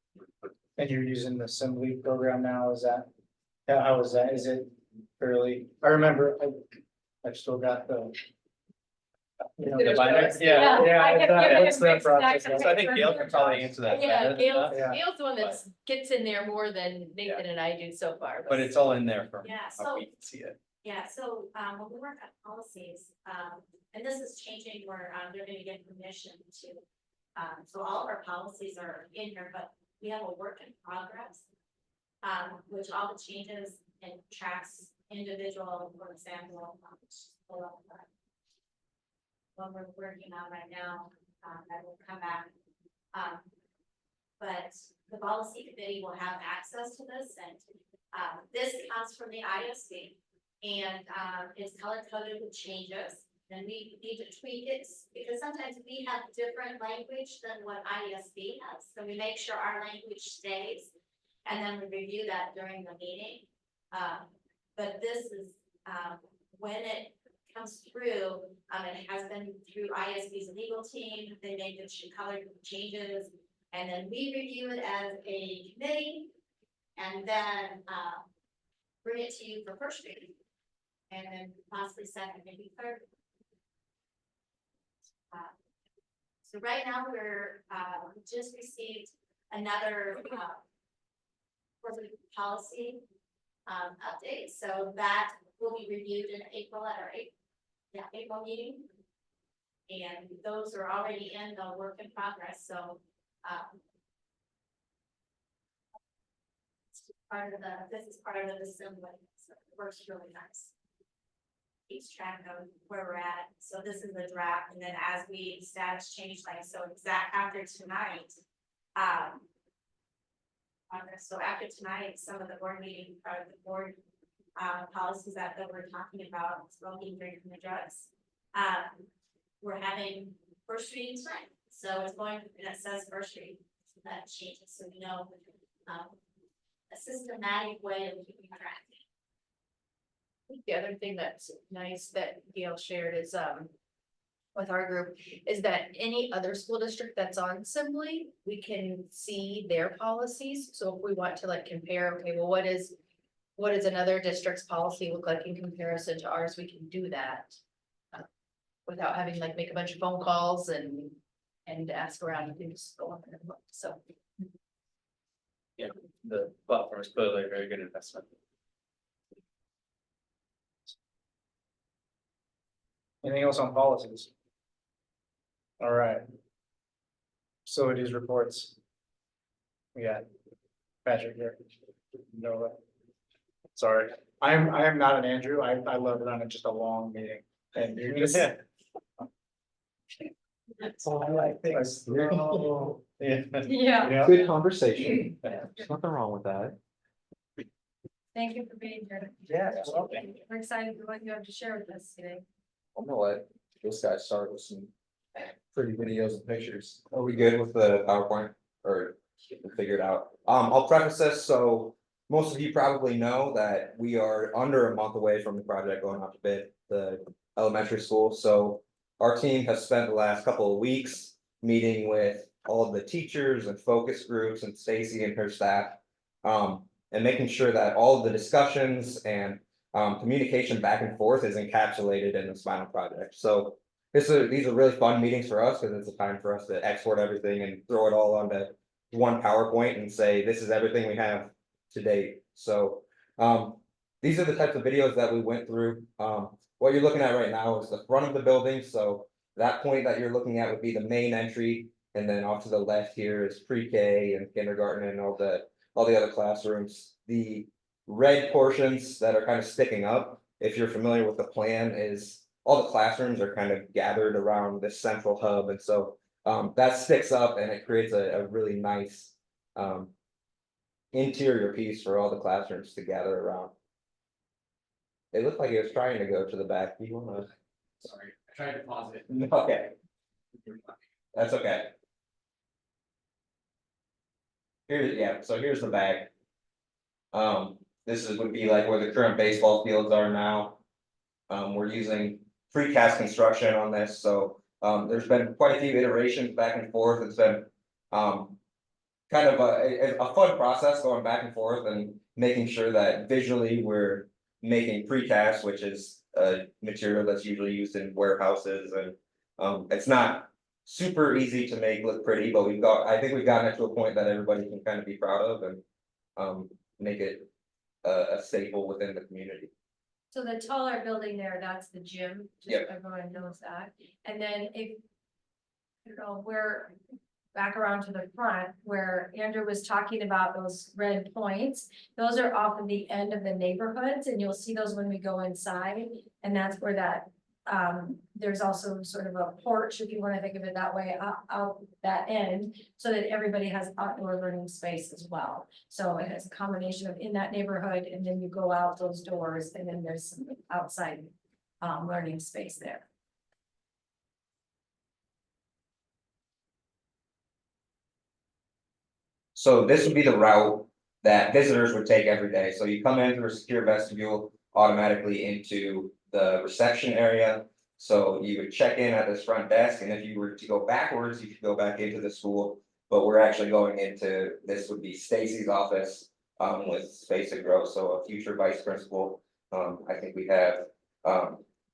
And you're using the assembly program now, is that? Yeah, how is that? Is it fairly, I remember, I've still got the. You know, The binder? Yeah, yeah. What's that process? So I think Gail can probably answer that. Yeah, better. Gail's the one that gets in there more than Nathan and I do so far. But it's all in there for Yeah, how so, we can see it. yeah, so, when we work on policies, and this is changing where, they're gonna get permission to. So all of our policies are in here, but we have a work in progress. Which all the changes and tracks individual, for example, what we're working on right now, that will come back. But the policy committee will have access to this, and this comes from the ISD. And it's color coded with changes, and we need to tweak it, because sometimes we have different language than what ISD has, so we make sure our language stays. And then we review that during the meeting. But this is, when it comes through, it has been through ISB's legal team, they made the color changes. And then we review it as a committee, and then, bring it to you for first reading. And then possibly second, maybe third. So right now, we just received another, policy update, so that will be reviewed in April at our April meeting. And those are already in the work in progress, so this is part of the assembly, so it works really nice. keeps track of where we're at. So this is the draft, and then as we stats change, like, so after tonight, so after tonight, some of the board meeting, or the board, policies that we're talking about, smoking, drinking, and drugs. We're having first reading tonight, so it's going, that says first reading, so that changes, so we know, a systematic way of keeping track. I think the other thing that's nice that Gail shared is, with our group, is that any other school district that's on Assembly, we can see their policies. So if we want to like compare, okay, well, what is another district's policy look like in comparison to ours, we can do that. Without having like make a bunch of phone calls and ask around, you can just go on and look, so. Yeah, the platform is clearly a very good investment. Anything else on policies? All right. Facilities reports. We got Patrick here. Noah. Sorry, I am not an Andrew. I love running just a long meeting. And you're gonna say. That's all I like, things. Oh, yeah. Yeah, Yeah. Good conversation. There's nothing wrong with that. thank you for being here. Yeah. We're excited for what you have to share with us today. I'm gonna let this guy start with some pretty videos and pictures. Are we good with the PowerPoint or we figure it out? I'll preface this, so most of you probably know that we are under a month away from the project going out to bid, the elementary school, so our team has spent the last couple of weeks meeting with all of the teachers and focus groups and Stacy and her staff. And making sure that all of the discussions and communication back and forth is encapsulated in this final project. So these are really fun meetings for us because it's a time for us to export everything and throw it all onto one PowerPoint and say, this is everything we have to date. So these are the types of videos that we went through. What you're looking at right now is the front of the building. So that point that you're looking at would be the main entry. And then off to the left here is pre-K and kindergarten and all the other classrooms. The red portions that are kind of sticking up, if you're familiar with the plan, is all the classrooms are kind of gathered around this central hub. And so that sticks up and it creates a really nice interior piece for all the classrooms to gather around. It looked like it was trying to go to the back. You wanna? Sorry, I tried to pause it. Okay, that's okay. Here's the bag. This would be like where the current baseball fields are now. We're using precast construction on this, so there's been quite a few iterations back and forth. It's been kind of a fun process going back and forth and making sure that visually we're making precast, which is a material that's usually used in warehouses, and it's not super easy to make look pretty, but I think we've gotten it to a point that everybody can kind of be proud of and make it a staple within the community. So the taller building there, that's the gym, just Yep. everyone knows that. And then if, I don't know, we're back around to the front where Andrew was talking about those red points. Those are off of the end of the neighborhoods and you'll see those when we go inside. And that's where that, there's also sort of a porch, if you want to think of it that way, out that end. So that everybody has outdoor learning space as well. So it has a combination of in that neighborhood and then you go out those doors and then there's some outside learning space there. So this would be the route that visitors would take every day. So you come in through a secure vestibule automatically into the reception area. So you would check in at this front desk, and if you were to go backwards, you could go back into the school. But we're actually going into, this would be Stacy's office with space to grow, so a future vice principal. I think we have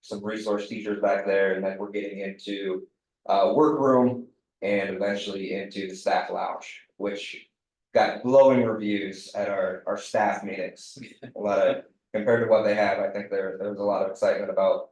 some resource teachers back there, and then we're getting into workroom and eventually into the staff lounge, which got glowing reviews at our staff meetings. A lot of, compared to what they have, I think there was a lot of excitement about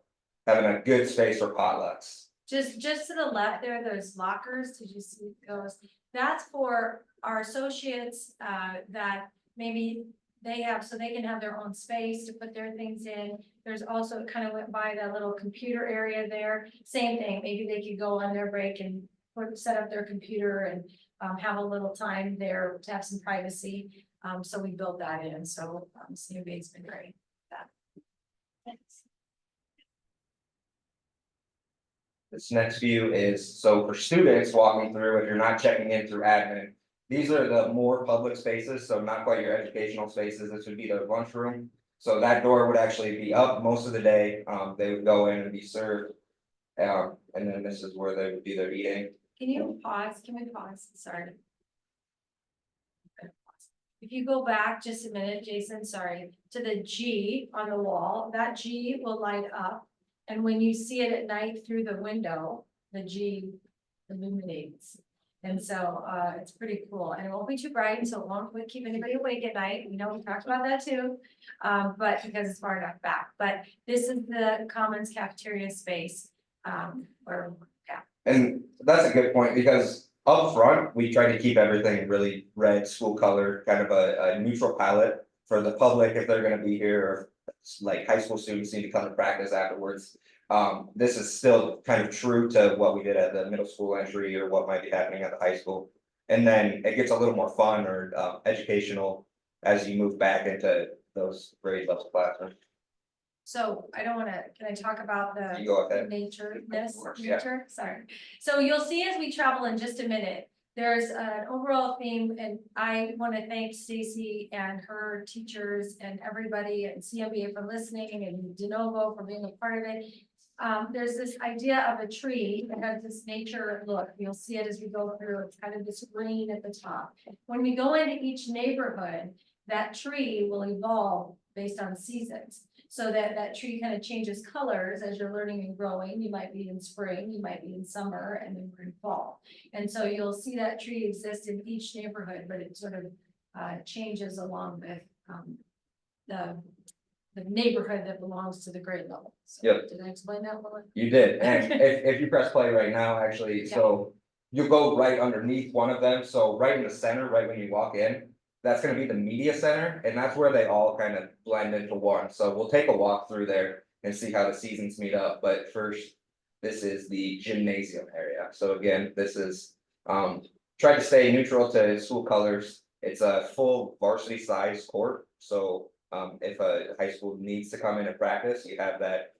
having a good space for potlucks. Just to the left there, there's lockers, did you see those? That's for our associates that maybe they have, so they can have their own space to put their things in. There's also, kind of went by that little computer area there, same thing, maybe they could go on their break and set up their computer and have a little time there to have some privacy. So we built that in, so CMB's been great. Thanks. This next view is, so for students walking through, if you're not checking in through admin. These are the more public spaces, so not quite your educational spaces, this would be the lunchroom. So that door would actually be up most of the day, they would go in and be served. And then this is where they would be their eating. Can you pause? Can we pause? Sorry. If you go back just a minute, Jason, sorry, to the G on the wall, that G will light up. And when you see it at night through the window, the G illuminates. And so it's pretty cool, and it won't be too bright, so it won't keep anybody awake at night. We know we talked about that too. But because it's far enough back, but this is the commons cafeteria space. Or yeah. And that's a good point, because up front, we try to keep everything really red, school color, kind of a neutral palette. For the public, if they're gonna be here, or like high school students need to come to practice afterwards. This is still kind of true to what we did at the middle school entry or what might be happening at the high school. And then it gets a little more fun or educational as you move back into those grade level classrooms. So I don't wanna, can I talk about You go the ahead. nature, Yeah. nature, sorry. So you'll see as we travel in just a minute, there's an overall theme, and I wanna thank Stacy and her teachers and everybody at CMBA for listening, and DeNovo for being a part of it. There's this idea of a tree that has this nature look. You'll see it as we go through. It's kind of this green at the top. When we go into each neighborhood, that tree will evolve based on seasons. So that tree kind of changes colors as you're learning and growing. You might be in spring, you might be in summer, and then we're in fall. And so you'll see that tree exist in each neighborhood, but it sort of changes along with the neighborhood that belongs to the grade level. So, Yep. did I explain that well? You did, and if you press play right now, actually, so. You'll go right underneath one of them, so right in the center, right when you walk in. That's gonna be the media center, and that's where they all kind of blend into one, so we'll take a walk through there and see how the seasons meet up, but first. This is the gymnasium area, so again, this is, tried to stay neutral to school colors. It's a full varsity size court, so, if a high school needs to come in and practice, you have that.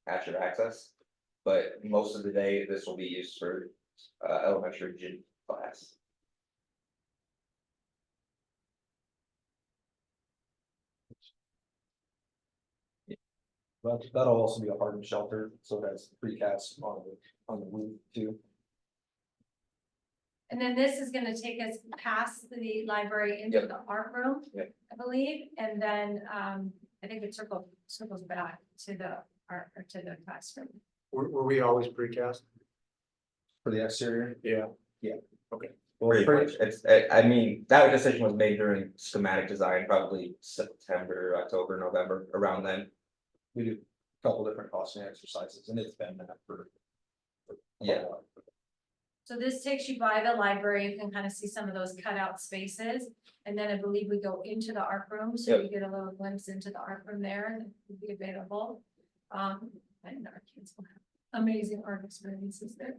At your access, but most of the day, this will be used for, elementary gym class. But that'll also be a hardened shelter, so that's precast on the roof too. And then this is gonna take us past the library into the art room, Yep. I believe, and then I think it circles back to the art, or to the classroom. Were we always precast? For the exterior. Yeah. Well, Pretty much, I mean, that decision was made during schematic design, probably September, October, November, around then. We do a couple different costing exercises, and it's been that for. Yeah. So this takes you by the library, you can kind of see some of those cutout spaces. And then I believe we go into the art room, so Yep. you get a little glimpse into the art room there, and it will be available. And our kids will have amazing art experiences there.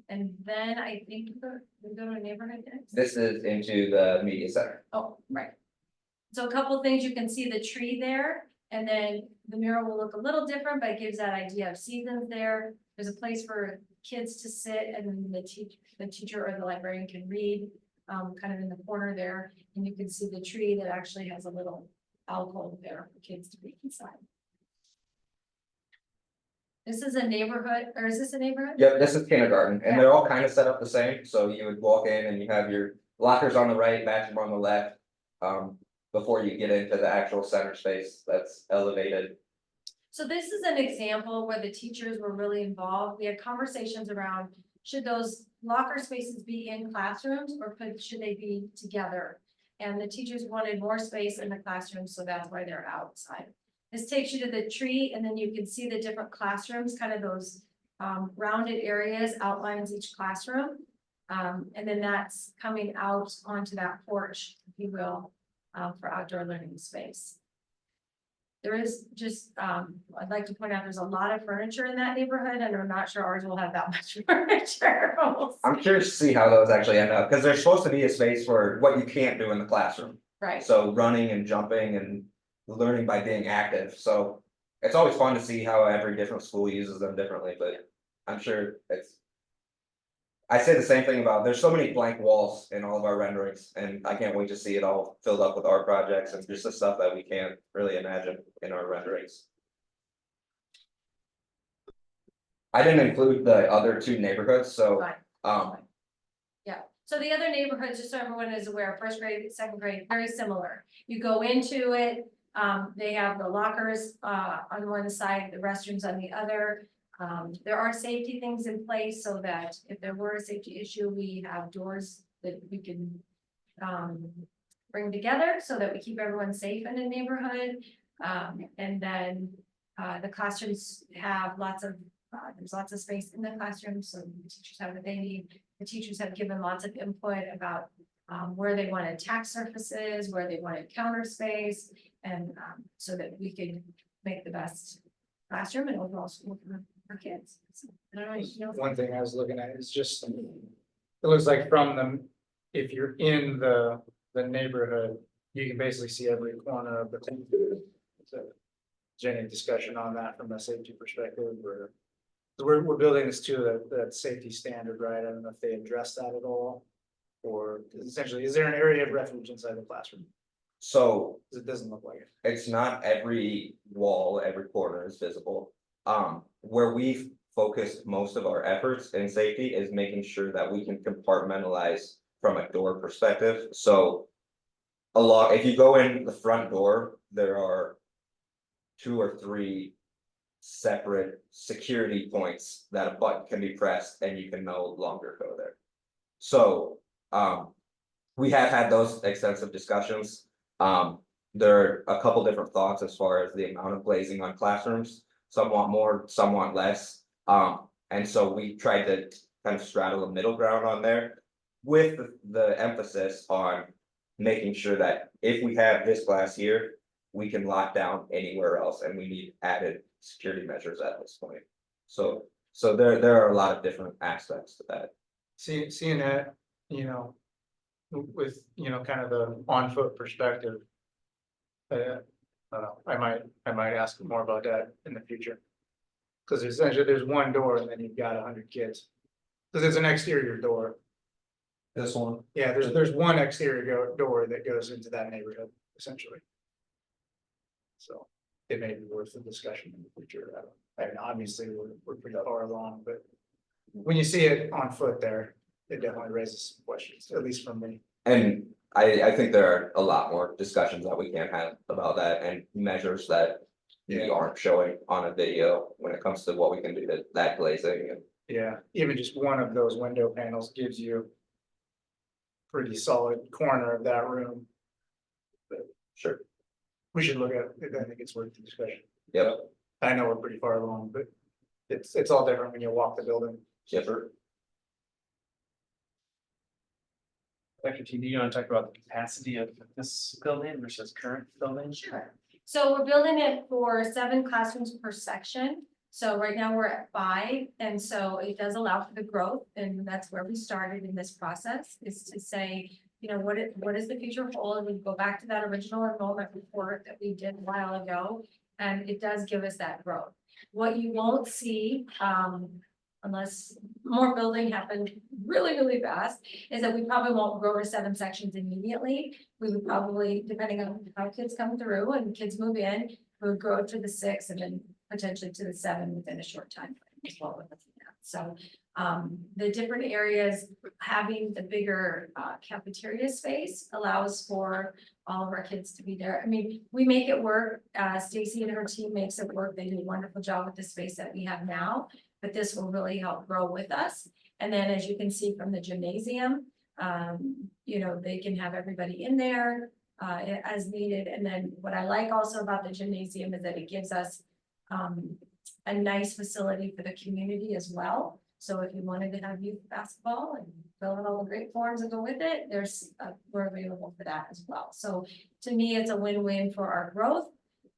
And then I think we go to a neighborhood next. This is into the media center. Oh, right. So a couple things, you can see the tree there, and then the mural will look a little different, but it gives that idea of seasons there. There's a place for kids to sit, and then the teacher or the librarian can read, kind of in the corner there. And you can see the tree that actually has a little alcove there for kids to read inside. This is a neighborhood, or is this a neighborhood? Yep, this is kindergarten, and they're all kind of set up the same, so you would walk in and you have your lockers on the right, bathroom on the left. Before you get into the actual center space that's elevated. So this is an example where the teachers were really involved. We had conversations around, should those locker spaces be in classrooms, or should they be together? And the teachers wanted more space in the classroom, so that's why they're outside. This takes you to the tree, and then you can see the different classrooms, kind of those rounded areas outlines each classroom. And then that's coming out onto that porch, if you will. for outdoor learning space. There is just, I'd like to point out, there's a lot of furniture in that neighborhood, and I'm not sure ours will have that much furniture. I'm curious to see how those actually end up, because there's supposed to be a space for what you can't do in the classroom. Right. So running and jumping and learning by being active, so it's always fun to see how every different school uses them differently, but I'm sure it's. I say the same thing about, there's so many blank walls in all of our renderings, and I can't wait to see it all filled up with art projects and just the stuff that we can't really imagine in our renderings. I didn't include the other two neighborhoods, so, Fine. Yeah, so the other neighborhoods, just so everyone is aware, first grade, second grade, very similar. You go into it, they have the lockers on one side, the restrooms on the other. There are safety things in place so that if there were a safety issue, we have doors that we can bring together so that we keep everyone safe in the neighborhood. And then the classrooms have there's lots of space in the classroom, so the teachers have what they need. The teachers have given lots of input about where they wanted tack surfaces, where they wanted counter space, and so that we could make the best classroom and overall school for kids. So, I don't know, you know. One thing I was looking at is just, it looks like from the, if you're in the neighborhood, you can basically see every corner of the. So, is there any discussion on that from a safety perspective, or? We're building this to that safety standard, right? I don't know if they address that at all. Or essentially, is there an area of refuge inside the classroom? so. 'Cause it doesn't look like it. It's not every wall, every corner is visible. Where we've focused most of our efforts in safety is making sure that we can compartmentalize from a door perspective, so. If you go in the front door, there are 2 or 3 separate security points that a button can be pressed and you can no longer go there. So, we have had those extensive discussions. There are a couple different thoughts as far as the amount of glazing on classrooms. Some want more, some want less. And so we tried to kind of straddle a middle ground on there. With the emphasis on making sure that if we have this class here, we can lock down anywhere else, and we need added security measures at this point. So there are a lot of different aspects to that. Seeing that, you know, with, you know, kind of the on foot perspective. I might ask more about that in the future. Cause essentially there's one door and then you've got 100 kids. Cause there's an exterior door. This one, Yeah, there's one exterior door that goes into that neighborhood, essentially. So it may be worth the discussion in the future. I mean, obviously, we're pretty far along, but when you see it on foot there, it definitely raises some questions, at least from me. And I think there are a lot more discussions that we can have about that and measures that. We aren't showing on a video when it comes to what we can do to that glazing and. Yeah, even just one of those window panels gives you pretty solid corner of that room. Sure. We should look at it. I think it's worth the discussion. Yep. I know we're pretty far along, but it's all different when you walk the building. Yep, sure. Dr. T, do you want to talk about the capacity of this building versus current building? Sure. So we're building it for 7 classrooms per section. So right now we're at 5, and so it does allow for the growth, and that's where we started in this process, is to say, you know, what is the future hold? And we go back to that original enrollment report that we did a while ago, and it does give us that growth. What you won't see, unless more building happened really, really fast, is that we probably won't grow to 7 sections immediately. We would probably, depending on how kids come through and kids move in, we would grow to the 6 and then potentially to the 7 within a short time frame as well. So the different areas, having the bigger cafeteria space allows for all of our kids to be there. I mean, we make it work. Stacy and her team makes it work. They do a wonderful job with the space that we have now, but this will really help grow with us. And then as you can see from the gymnasium, you know, they can have everybody in there as needed. And then what I like also about the gymnasium is that it gives us a nice facility for the community as well. So if you wanted to have youth basketball and fill in all the great forms that go with it, we're available for that as well. So to me, it's a win-win for our growth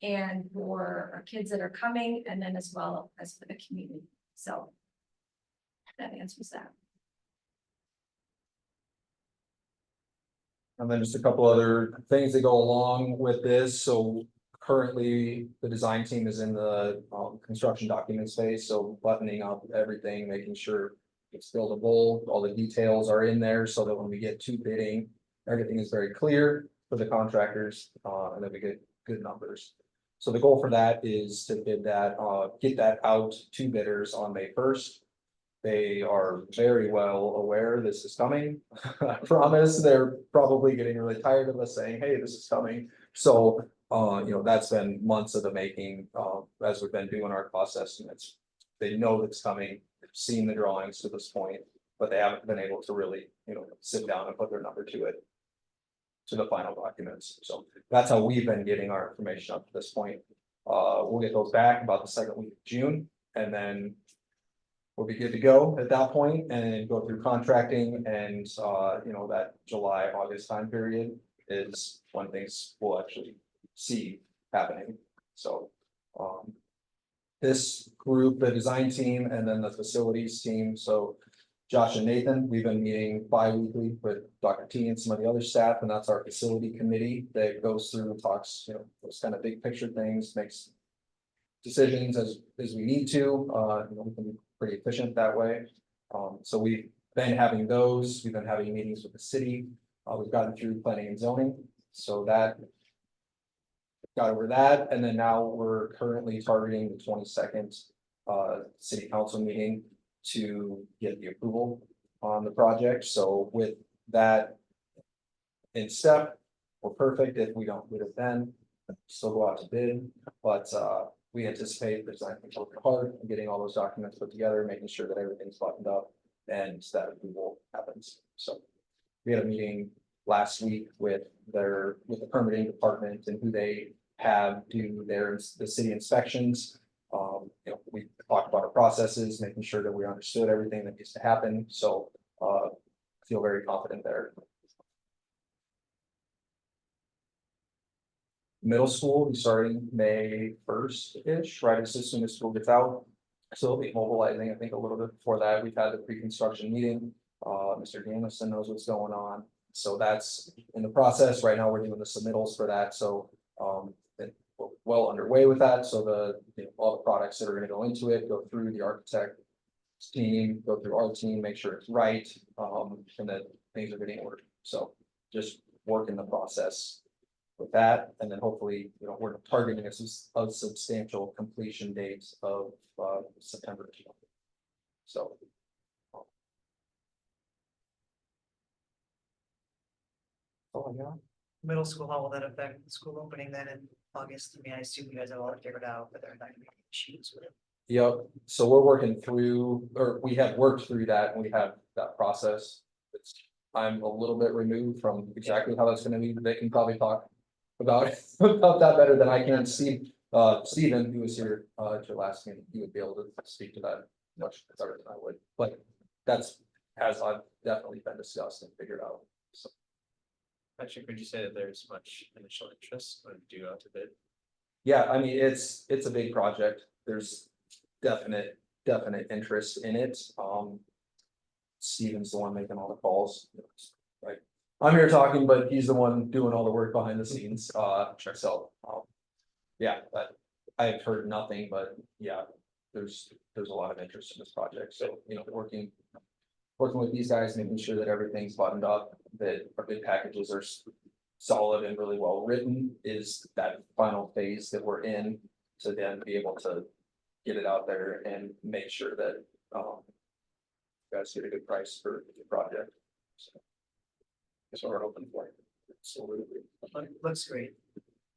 and for our kids that are coming, and then as well as for the community. So that answers that. And then just a couple other things that go along with this, so currently the design team is in the construction documents phase, so buttoning up everything, making sure it's buildable, all the details are in there, so that when we get to bidding, everything is very clear for the contractors, and then we get good numbers. So the goal for that is to bid that, get that out to bidders on May 1st. They are very well aware this is coming. I promise they're probably getting really tired of us saying, hey, this is coming. So, that's been months of the making, as we've been doing our cost estimates. They know it's coming, they've seen the drawings to this point, but they haven't been able to really, sit down and put their number to it. To the final documents. So that's how we've been getting our information up to this point. We'll get those back about the second week of June, and then we'll be good to go at that point and go through contracting, and that July, August time period is when things will actually see happening. So this group, the design team, and then the facilities team, so Josh and Nathan, we've been meeting bi-weekly with Dr. T and some of the other staff, and that's our facility committee that goes through and talks, those kind of big picture things, makes decisions as we need to, we can be pretty efficient that way. So we've been having those, we've been having meetings with the city, we've gotten through planning and zoning, so that got over that, and then now we're currently targeting the 22nd city council meeting to get the approval on the project. So with that in step, we're perfect. If we don't get it then, still go out to bid, but we anticipate the design team working hard and getting all those documents put together, making sure that everything's buttoned up and that approval happens. So we had a meeting last week with the permitting department and who they have do the city inspections. We talked about our processes, making sure that we understood everything that needs to happen. So I feel very confident there. Middle school, we starting May 1st-ish, right as soon as school gets out. So we'll be mobilizing, I think, a little bit before that. We've had the pre-construction meeting. Mr. Danielson knows what's going on. So that's in the process. Right now, we're doing the submittals for that. So we're well underway with that. So all the products that are going to go into it, go through the architect team, go through our team, make sure it's right, and that things are getting ordered. So just work in the process with that, and then hopefully, we're targeting a substantial completion date of September. So. Oh, yeah. Middle school, how will that affect the school opening then in August? I mean, I assume you guys have all figured out, but there are not gonna be issues with it. Yep, so we're working through, or we have worked through that, and we have that process. I'm a little bit removed from exactly how that's gonna be, but they can probably talk about that better than I can. Stephen, who was here at your last meeting, he would be able to speak to that much better than I would, but that's I've definitely been discussed and figured out. So. Patrick, would you say that there's much initial interest when due out to bid? Yeah, I mean, it's a big project. There's definite interest in it. Steven's the one making all the calls. Right. I'm here talking, but he's the one doing all the work behind the scenes. So yeah, but I've heard nothing, but yeah, there's a lot of interest in this project. So, working with these guys, making sure that everything's buttoned up, that our bid packages are solid and really well written is that final phase that we're in, to then be able to get it out there and make sure that you guys get a good price for the project. So that's what we're hoping for. Absolutely. Looks great.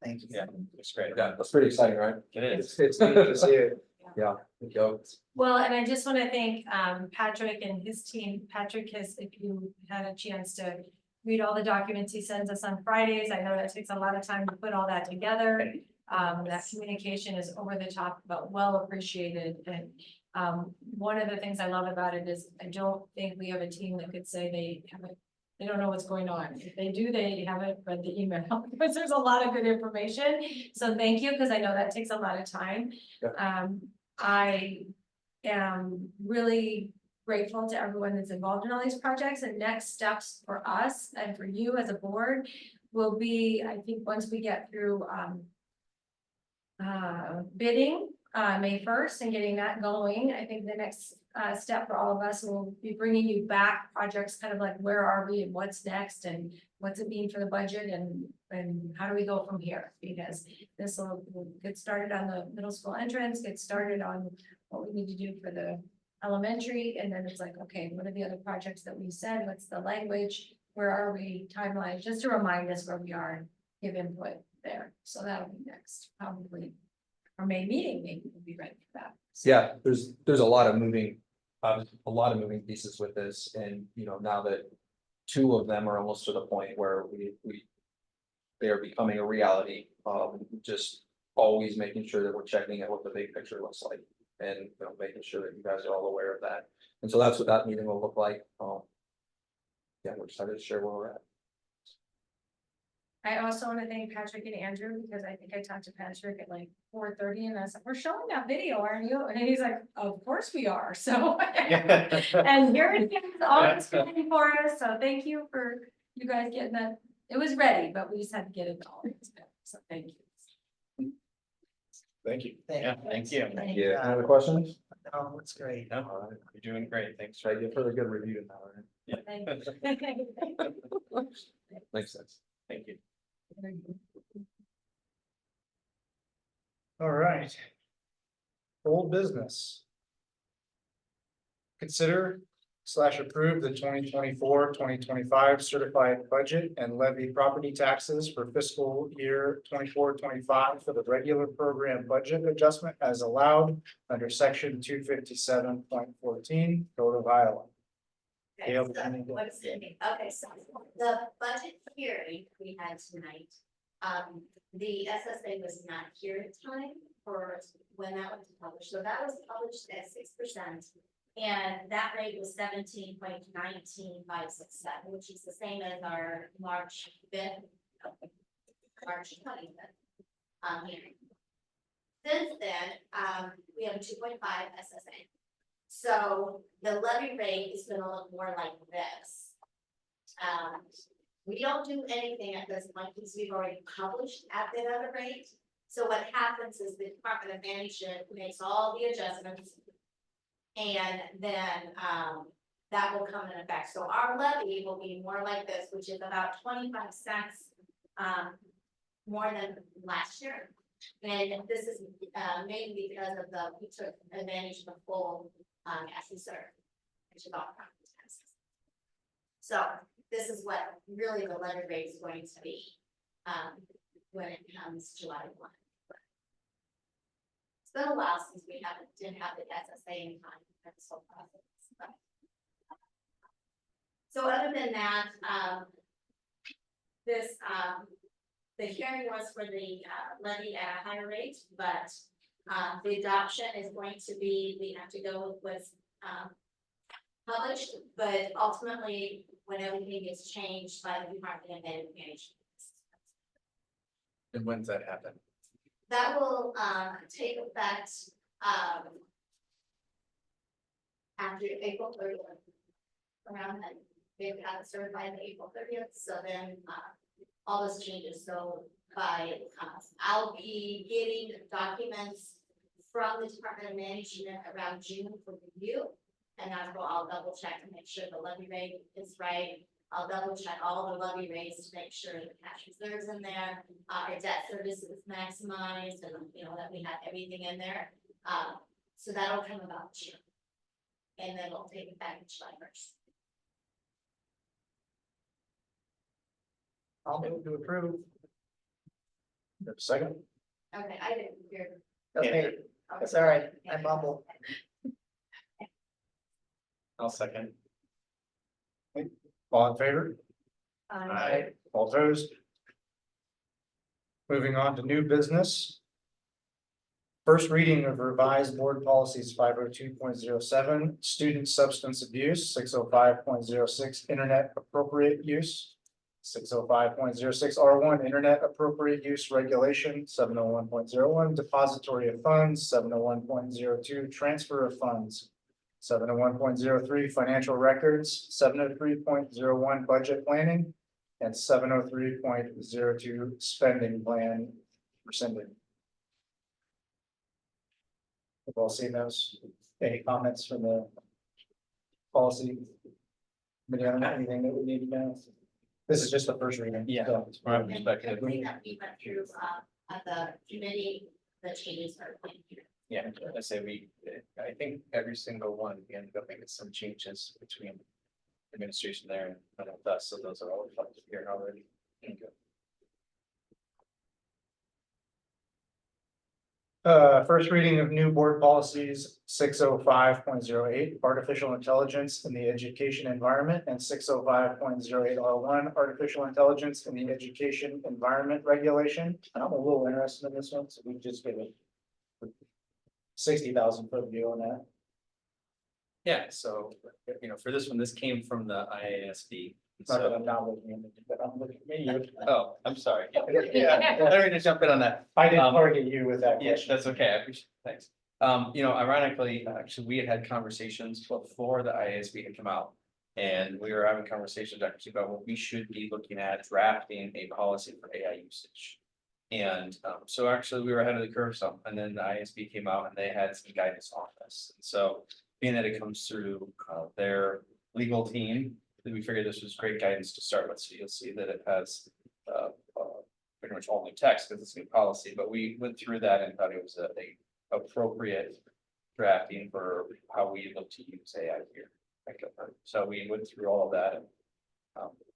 Thank you. Yeah, it's great. Yeah, that's pretty exciting, right? It is. It's neat to see it. Yeah. There you go. Well, and I just want to thank Patrick and his team. Patrick if you had a chance to read all the documents he sends us on Fridays, I know that takes a lot of time to put all that together. That communication is over the top, but well appreciated. And One of the things I love about it is I don't think we have a team that could say they don't know what's going on. If they do, they haven't read the email, because there's a lot of good information. So thank you, because I know that takes a lot of time. I am really grateful to everyone that's involved in all these projects, and next steps for us and for you as a board will be, I think, once we get through bidding May 1st and getting that going. I think the next step for all of us will be bringing you back projects, kind of like where are we and what's next and what's it mean for the budget and how do we go from here? Because this will get started on the middle school entrance, get started on what we need to do for the elementary, and then it's like, okay, what are the other projects that we said? What's the language? Where are we? Timeline, just to remind us where we are and give input there. So that'll be next, probably. Our May meeting, maybe we'll be ready for that. Yeah, there's a lot of moving pieces with this, and now that two of them are almost to the point where they are becoming a reality. Just always making sure that we're checking out what the big picture looks like, and making sure that you guys are all aware of that. And so that's what that meeting will look like. Yeah, we're excited to share where we're at. I also want to thank Patrick and Andrew, because I think I talked to Patrick at like 4:30 and I was like, we're showing that video, aren't you? And he's like, of course we are. So, and here it is, all it's ready for us. So thank you for you guys getting that. It was ready, but we just had to get it all. So thank you. Thank you. Yeah, thank you. Thank Yeah, you. any other questions? Oh, it's great. No, you're doing great. Thanks. Try to get really good review now, right? Thank you. Makes sense. Thank you. All right. Old business. Consider / approve the 2024-2025 certified budget and levy property taxes for fiscal year 24-25 for the regular program budget adjustment as allowed under section 257.14 Code of Iowa. Okay, Gail, so any- what's in it? Okay, so the budget hearing we had tonight, the SSA was not here in time for when that was published, so that was published at 6%. And that rate was 17.19567, which is the same as our March 5th, March 25th, hearing. Since then, we have a 2.5 SSA. So the levy rate is gonna look more like this. We don't do anything at this point because we've already published at that other rate. So what happens is the Department of Management makes all the adjustments. And then, that will come in effect. So our levy will be more like this, which is about 25 cents, more than last year. And this is, mainly because of we took advantage of the full, cash reserve, which is all property taxes. So this is what really the levy rate is going to be, when it comes July 1. It's been a while since we didn't have the SSA in time for this whole process. But. So other than that, the hearing was for the levy at a higher rate, but the adoption is going to be, we have to go with what's published, but ultimately, when everything gets changed by the Department of Management. And when's that happen? That will take effect after April 30th. Around then, they've got it certified on April 30th, so then all this changes. So by I'll be getting documents from the Department of Management around June for review, and that's where I'll double check to make sure the levy rate is right. I'll double check all the levy rates to make sure the cash reserves in there, our debt service is maximized, and that we have everything in there. So that'll come about June. And then we'll take it back in July 1st. I'll move to approve. Second. Okay, I didn't hear. Okay, that's all right, I mumble. I'll second. All in favor? All opposed? Moving on to new business. First reading of revised board policies 502.07, student substance abuse, 605.06, internet appropriate use. 605.06 R1, internet appropriate use regulation, 701.01, depository of funds, 701.02, transfer of funds. 701.03, financial records, 703.01, budget planning, and 703.02, spending plan rescinded. We've all seen those. Any comments from the policy? Anybody have anything that we need to know? This is just the first reading. Yeah. so. From our perspective, Everything that we went through, at the committee, the changes are planned here. yeah, I say I think every single one, we ended up making some changes between administration there and with us, so those are all reflected here already. First reading of new board policies, 605.08, artificial intelligence in the education environment, and 605.08 R1, artificial intelligence in the education environment regulation. And I'm a little interested in this one, so we just give it 60,000 foot view on that. Yeah, so, for this one, this came from the IASB. Not that So, I'm not looking at it, but I'm looking at you. oh, I'm sorry. Yeah, I don't mean to jump in on that. I didn't target you with that Yes, question. that's okay, I appreciate it, thanks. Ironically, actually, we had conversations before the IASB had come out. And we were having conversations actually about what we should be looking at drafting a policy for AI usage. And so actually, we were ahead of the curve some, and then the ISB came out and they had some guidance on this. And so being that it comes through their legal team, we figured this was great guidance to start with. So you'll see that it has pretty much all new text because it's new policy, but we went through that and thought it was a appropriate drafting for how we look to use AI here. So we went through all of that, and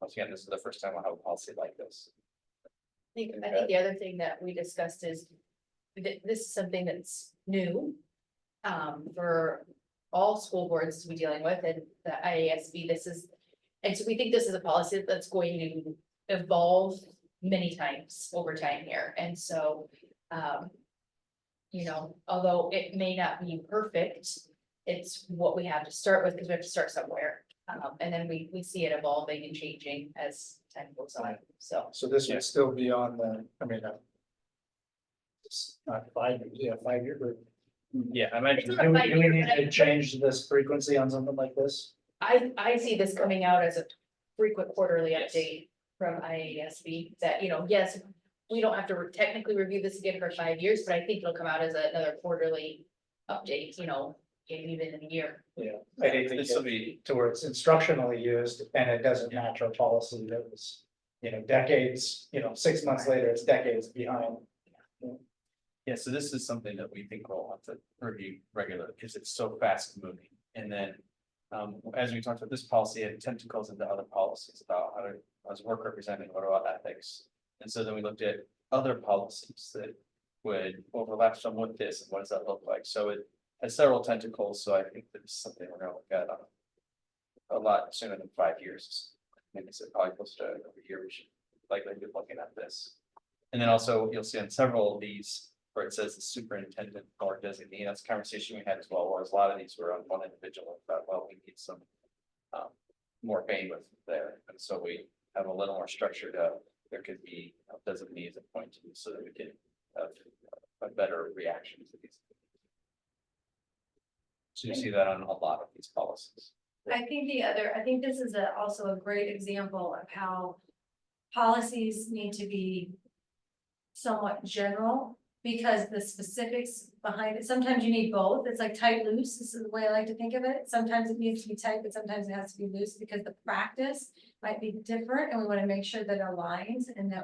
once again, this is the first time I have a policy like this. I think the other thing that we discussed is this is something that's new for all school boards to be dealing with, and the IASB, and so we think this is a policy that's going to evolve many times over time here, and so although it may not be perfect, it's what we have to start with, because we have to start somewhere. And then we see it evolving and changing as time goes on, so. So this would still be on the, it's not 5 years, 5 year. Yeah, I imagine. Do we need to change this frequency on something like this? I see this coming out as a frequent quarterly update from IASB that, yes, we don't have to technically review this again for 5 years, but I think it'll come out as another quarterly update, even in a year. Yeah, I hate to This will be, get to where it's instructionally used and it doesn't match our policy that was, decades, 6 months later, it's decades behind. yeah, so this is something that we think we'll have to review regularly because it's so fast moving. And then, as we talked about, this policy had tentacles into other policies about how's work represented, what about ethics? And so then we looked at other policies that would overlap some with this, and what does that look like? So it has several tentacles, so I think this is something we're gonna look at a lot sooner than 5 years. Maybe it's probably close to every year, we should likely be looking at this. And then also, you'll see on several of these, where it says the superintendent or designee, that's a conversation we had as well, whereas a lot of these were on one individual, but well, we need some more bandwidth there, and so we have a little more structure to, there could be designees appointed so that we can have a better reaction to these. So you see that on a lot of these policies. I think this is also a great example of how policies need to be somewhat general, because the specifics behind it, sometimes you need both. It's like tight loose. This is the way I like to think of it. Sometimes it needs to be tight, but sometimes it has to be loose because the practice might be different, and we want to make sure that it aligns and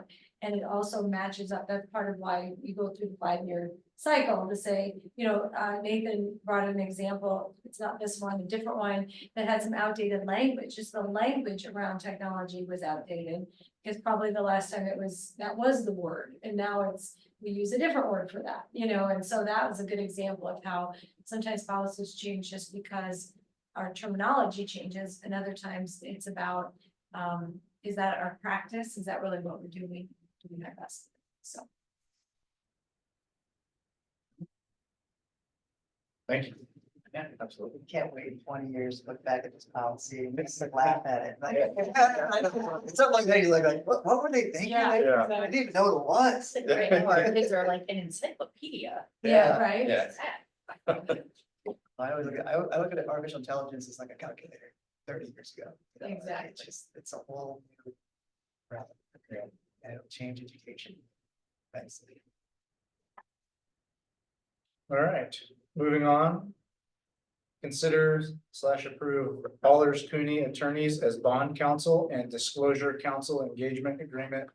it also matches up. That's part of why you go through the 5-year cycle to say, Nathan brought an example. It's not this one, a different one that had some outdated language. Just the language around technology was outdated, because probably the last time that was the word, and now we use a different word for that, and so that was a good example of how sometimes policies change just because our terminology changes, and other times it's about, is that our practice? Is that really what we're doing our best? So. Thank you. Yeah, absolutely. Can't wait 20 years to look back at this policy and just like laugh at it. Like, it's something like that, you're like, what were they thinking? Yeah. I Yeah. didn't even know what it was. Our kids are like an encyclopedia. Yeah, right? Yeah. I always look at, I look at artificial intelligence as like a calculator 30 years ago. you know, like, Exactly. It's just, it's a whole new realm, and it'll change education. Thanks. All right, moving on. Consider / approve Allers Cooney attorneys as bond counsel and disclosure counsel engagement agreement.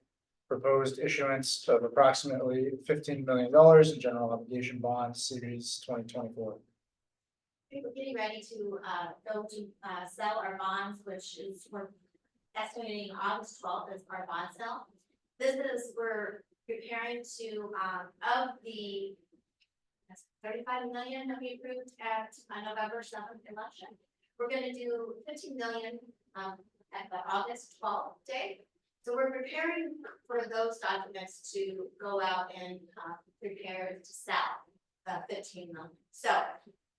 Proposed issuance of approximately $15 million in general obligation bonds series 2024. We're getting ready to go to sell our bonds, which is, we're estimating August 12th as our bond sale. This is, we're preparing to, of the 35 million that we approved at November 7th election. We're gonna do 15 million at the August 12th date. So we're preparing for those documents to go out and prepare to sell 15 million. So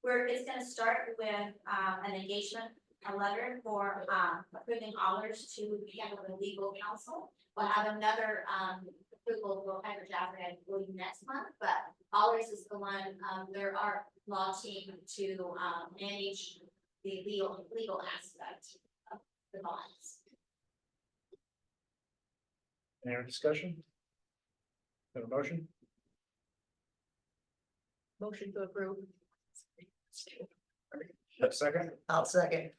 it's gonna start with an engagement, a letter for approving Allers to handle the legal counsel. We'll have another approval for Piper Jaffray, I believe, next month, but Allers is the one, they're our law team to manage the legal aspect of the bonds. Any other discussion? Have a motion? Motion to approve. Have a second? I'll second.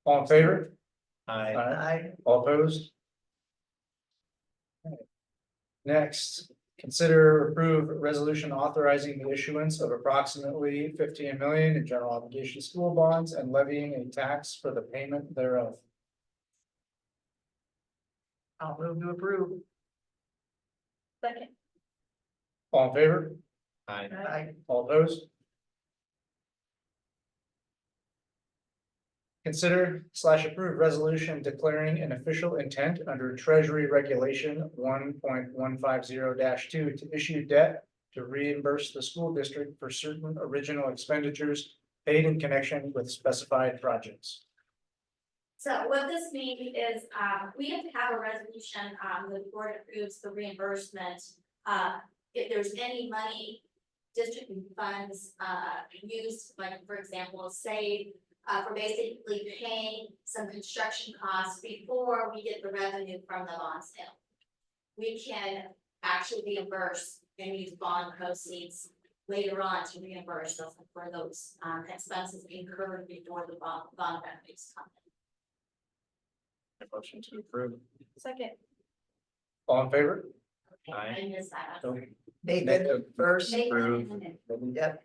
All in favor? I, I, All opposed? Next, consider approve resolution authorizing the issuance of approximately 15 million in general obligation school bonds and levying a tax for the payment thereof. I'll move to approve. Second. All in favor? I, All opposed? Consider / approve resolution declaring an official intent under Treasury Regulation 1.150-2 to issue debt to reimburse the school district for certain original expenditures paid in connection with specified projects. So what this means is, we have to have a resolution, the board approves the reimbursement. If there's any money, district funds, used, like, for example, say, for basically paying some construction costs before we get the revenue from the bond sale. We can actually reimburse and use bond proceeds later on to reimburse us for those, expenses incurred before the bond revenues come in. a motion to approve. Second. All in favor? Aye. I missed that. Nathan first. Approve. Yep.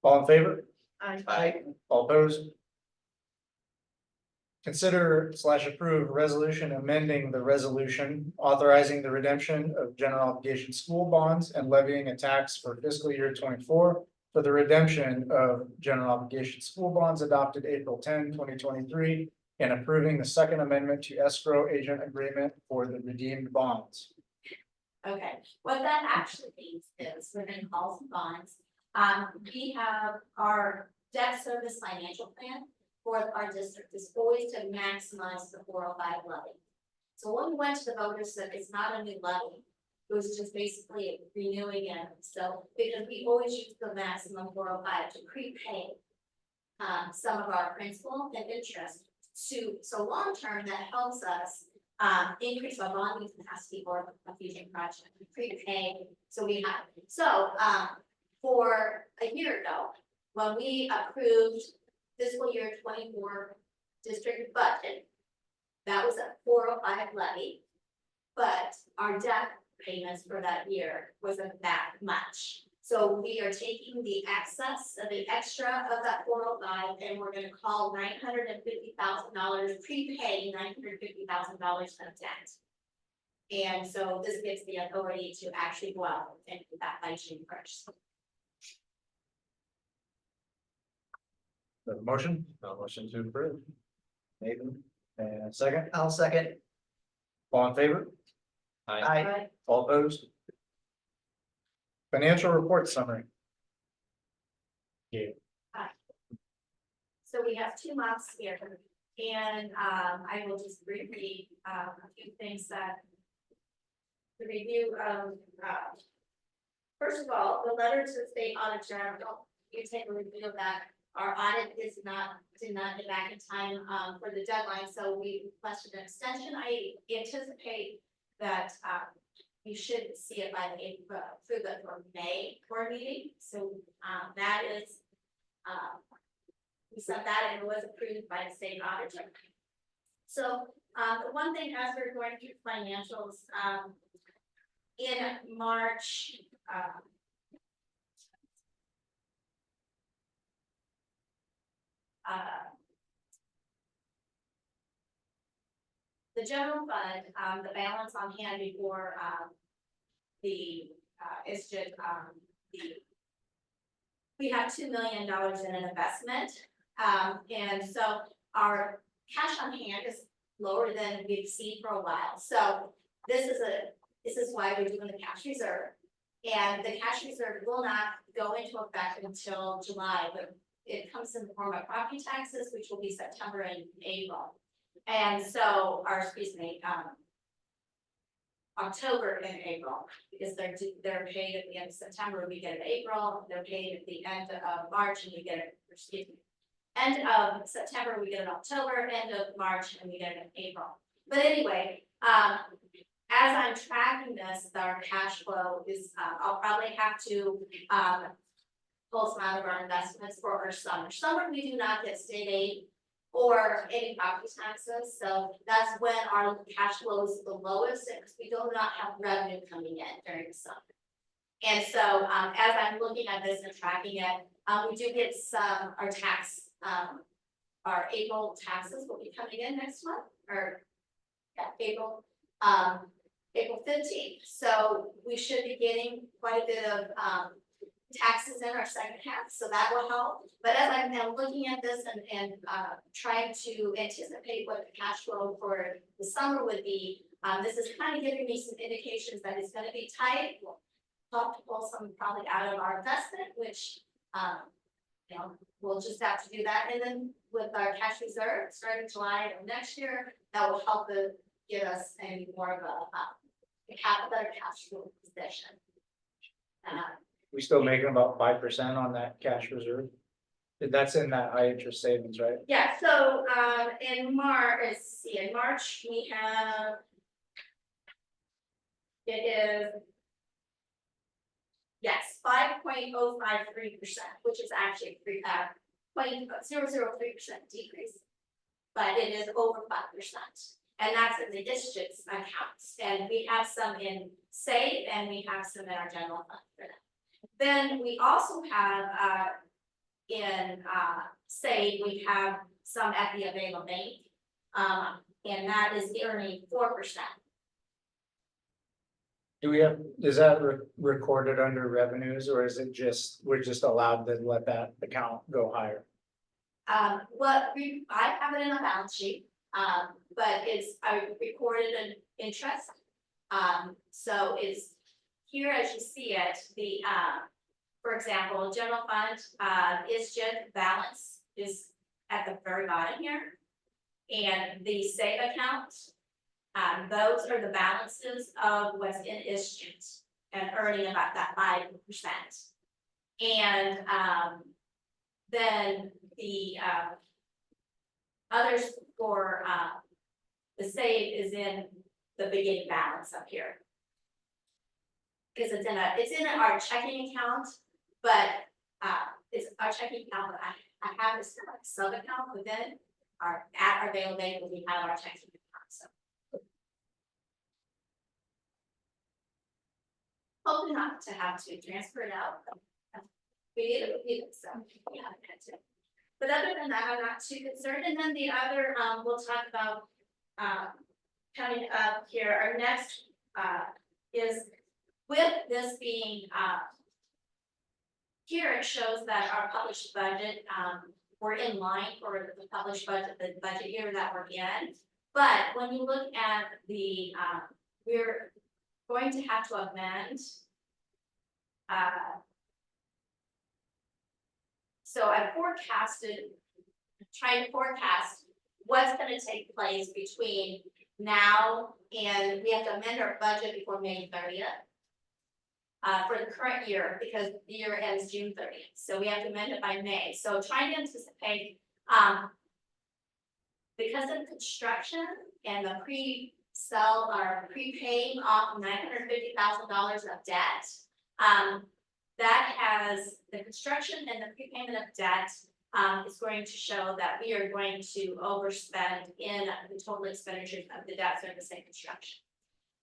All in favor? I, All opposed? Consider / approve resolution amending the resolution authorizing the redemption of general obligation school bonds and levying a tax for fiscal year 24 for the redemption of general obligation school bonds adopted April 10, 2023, and approving the second amendment to escrow agent agreement for the redeemed bonds. Okay, what that actually means is within calls and bonds, we have our debt service financial plan for our district is always to maximize the 405 levy. So when we went to the voters, said it's not a new levy, it was just basically renewing it. So because we always use the maximum 405 to prepay some of our principal and interest. So long term, that helps us increase our bonding capacity for a future project. We prepay, so we have, for a year ago, when we approved fiscal year 24 district budget, that was a 405 levy, but our debt payments for that year wasn't that much. So we are taking the excess of the extra of that 405 and we're gonna call $950,000, prepay $950,000 of debt. And so this gives the authority to actually go out and do that by June 1st. The motion? No motion to approve. Nathan, and second, I'll second. all in favor? I, All opposed? Financial report summary. Yeah. So we have 2 months here, and I will just briefly a few things that the review of first of all, the letter to the state auditor, you take a review of that. Our audit did not get back in time for the deadline, so we requested an extension. I anticipate that you should see it by the April through the May board meeting. So that is we sent that and it was approved by the state auditor. So the one thing as we're going through financials in March. The general fund, the balance on hand before it's just we have $2 million in an investment, and so our cash on hand is lower than we've seen for a while. So this is why we're doing the cash reserve, and the cash reserve will not go into effect until July, but it comes in the form of property taxes, which will be September and April. And so, or excuse me, October and April, because they're paid at the end of September, we get it in April, they're paid at the end of March, and we get it, excuse me, end of September, we get it in October, end of March, and we get it in April. But anyway, as I'm tracking this, our cash flow is, I'll probably have to pull some out of our investments for our summer. Summer, we do not get state aid or any property taxes, so that's when our cash flow is the lowest, because we do not have revenue coming in during the summer. And so, as I'm looking at this and tracking it, we do get some, our tax, our April taxes will be coming in next month, or, yeah, April 15th, so we should be getting quite a bit of, taxes in our second half, so that will help. But as I'm now looking at this and trying to anticipate what the cash flow for the summer would be, this is kind of giving me some indications that it's gonna be tight. We'll have to pull some probably out of our investment, which, you know, we'll just have to do that. And then with our cash reserve, starting July of next year, that will help to get us a more of a better cash flow position. We still making about 5% on that cash reserve? That's in that high interest savings, right? Yeah, so in March, we have. It is. Yes, 5.053%, which is actually 0.003% decrease. But it is over 5%. And that's in the district's accounts. And we have some in SAVE and we have some in our general fund for that. Then we also have in SAVE, we have some at the Avail Bank, and that is earning 4%. Do we have, is that recorded under revenues, or is it just, we're just allowed to let that account go higher? I have it in a balance sheet, but it's recorded in interest. So it's here, as you see it, the for example, general fund ISJIT balance is at the very bottom here. And the SAVE account, those are the balances of what's in ISJIT and earning about that 5%. And then the others for the SAVE is in the beginning balance up here. Because it's in our checking account, but it's our checking account, but I have this sub account within at our Avail Bank, where we have our checking account, so. Hoping not to have to transfer it out. We need it, so we haven't had to. But other than that, I'm not too concerned. And then the other, we'll talk about coming up here. Our next is with this being here, it shows that our published budget, we're in line for the published budget, the budget year that we're in. But when you look at the, we're going to have to amend So I trying to forecast what's gonna take place between now and we have to amend our budget before May 30th. For the current year, because the year ends June 30th, so we have to amend it by May, so trying to anticipate, because of construction and the pre-sell or prepaying off $950,000 of debt. That has, the construction and the prepayment of debt, is going to show that we are going to overspend in the total expenditures of the debt service and construction.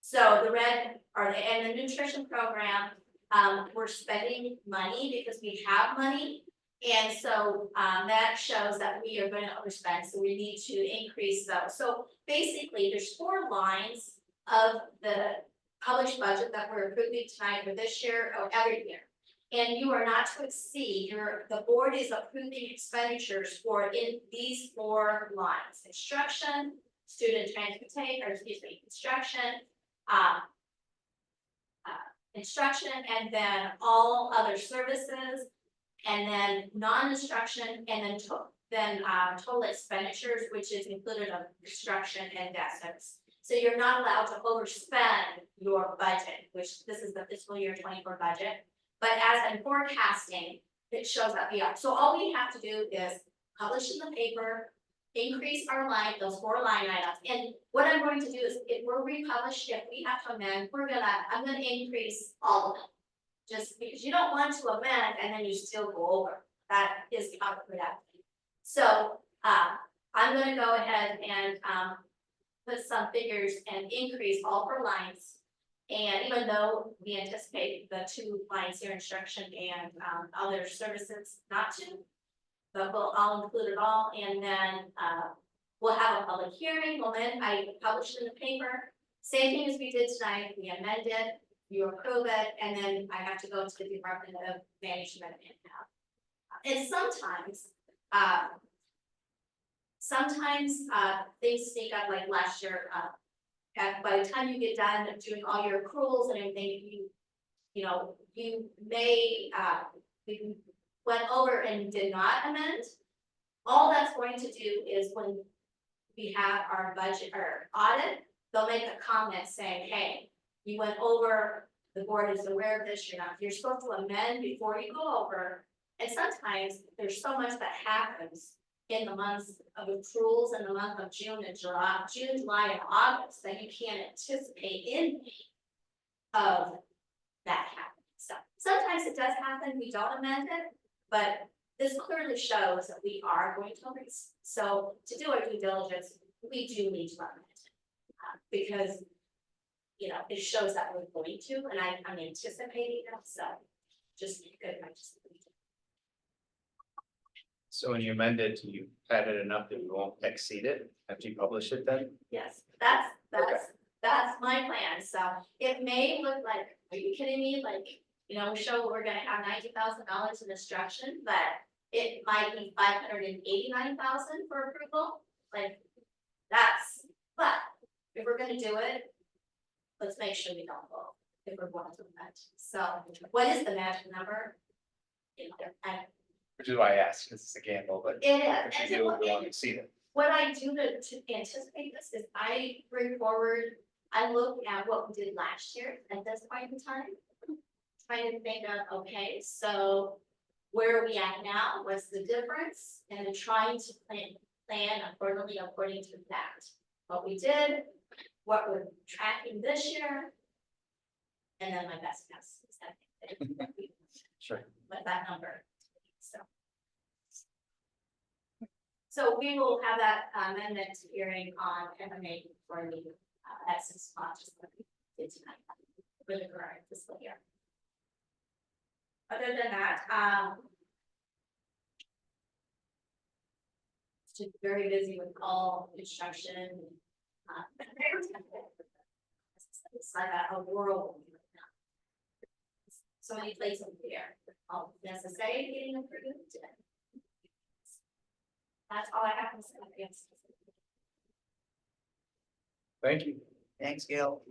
So the red, and the nutrition program, we're spending money because we have money. And so, that shows that we are going to overspend, so we need to increase those. So basically, there's 4 lines of the published budget that we're approving tonight for this year or every year. And you are not to exceed, the board is approving expenditures for in these 4 lines: instruction, student transportation, construction, instruction, and then all other services, and then non-instruction, and then total expenditures, which is included of construction and debt service. So you're not allowed to overspend your budget, which this is the fiscal year 24 budget. But as I'm forecasting, it shows that we are. So all we have to do is publish in the paper, increase our line, those 4 line items. And what I'm going to do is, if we're republished, if we have to amend, I'm gonna increase all of them. Just because you don't want to amend and then you still go over. That is counterproductive. So, I'm gonna go ahead and, put some figures and increase all 4 lines. And even though we anticipate the 2 lines here, instruction and, other services not to, but I'll include it all, and then, we'll have a public hearing, I published in the paper. Same thing as we did tonight, we amended, you approve it, and then I have to go to the Department of Management and sometimes things sneak up, like last year, by the time you get done doing all your accruals and everything, you may, we went over and did not amend. All that's going to do is when we have our budget or audit, they'll make a comment saying, hey, you went over, the board is aware of this, you're supposed to amend before you go over. And sometimes there's so much that happens in the months of accruals in the month of June, July, and August that you can't anticipate in of that happening. So sometimes it does happen, we don't amend it, but this clearly shows that we are going to increase. So to do our due diligence, we do need to amend it. Because it shows that we're going to, and I'm anticipating that, so just good. So when you amend it, you added enough that you won't exceed it after you publish it then? Yes, that's my plan, so it may look like, are you kidding me, like, show we're gonna have $90,000 in instruction, but it might be $589,000 for approval, like, but if we're gonna do it, let's make sure we don't vote if we're going to amend. So what is the magic number? Which is why I asked, because it's a gamble, but It is. if you do, we won't exceed it. What I do to anticipate this is I bring forward, I look at what we did last year at this point in time. Trying to think of, okay, so where are we at now? What's the difference? And then trying to plan accordingly according to that. What we did, what we're tracking this year. And then my best guess is that. Sure. With that number, so we will have that amendment hearing on MMA for the at 6 o'clock, just like we did tonight, for the current fiscal year. Other than that, just very busy with all construction. It's like a whirlwind right now. So many places here, all necessary getting approved. That's all I have to say. Thank you. Thanks, Gail.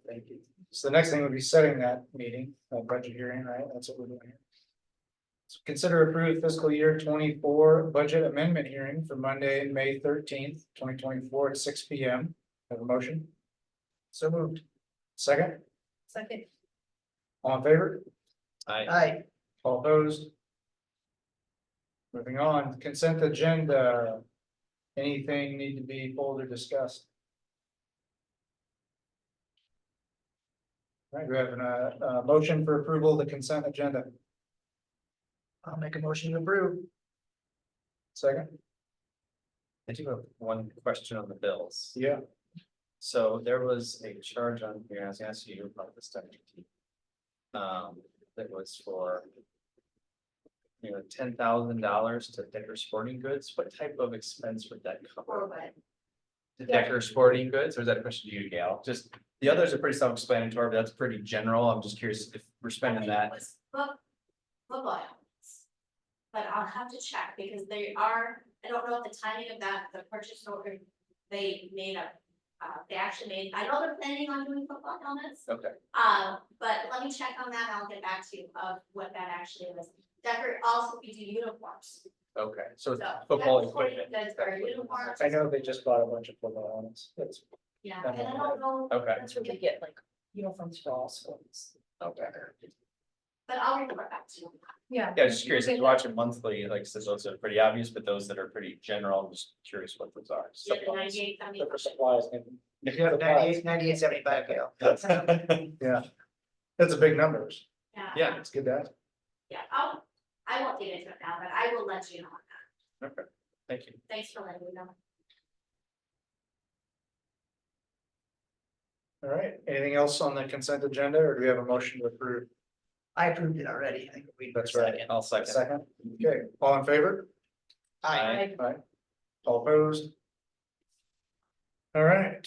Thank you. So the next thing would be setting that meeting, budget hearing, right? That's what we're doing here. Consider approved fiscal year 24 budget amendment hearing for Monday, May 13th, 2024 at 6 P M. Have a motion? So moved. Second, Second. all in favor? Aye. All opposed? Moving on, consent agenda. Anything need to be pulled or discussed? All right, we have a motion for approval of the consent agenda. I'll make a motion to approve. Second, I do have one question on the bills. yeah, So there was a charge on here, I was gonna ask you about this, Dr. T. That was for. $10,000 to Decker Sporting Goods, what type of expense would that cover? To Decker Sporting Goods, or is that a question to you, Gail? Just, the others are pretty self-explanatory, but that's pretty general, I'm just curious if we're spending that. Football helmets. But I'll have to check because they are, I don't know if the timing of that, the purchase order, they made a, they actually made, I know they're planning on doing football helmets. Okay, But let me check on that and I'll get back to you of what that actually is. Decker, also we do uniforms. okay, so it's So football that's what equipment. That's our uniforms. I know they just bought a bunch of football helmets. That's, Yeah, and I don't know. Okay. That's where they get like uniforms for all schools. Okay. But I'll report back to you. Yeah. Yeah, just curious, if you watch it monthly, like, so those are pretty obvious, but those that are pretty general, I'm just curious what those are. Yeah, the 98, I mean, for supplies. If you have 98.75, Gail. Yeah, that's a big numbers. Yeah, It's good that. yeah, I won't get into it now, but I will let you know on that. okay, thank you. Thanks for letting me know. All right, anything else on the consent agenda, or do we have a motion to approve? I approved it already. I think we. That's right. I'll second. Second, okay, all in favor? Aye. Aye. All opposed? All right.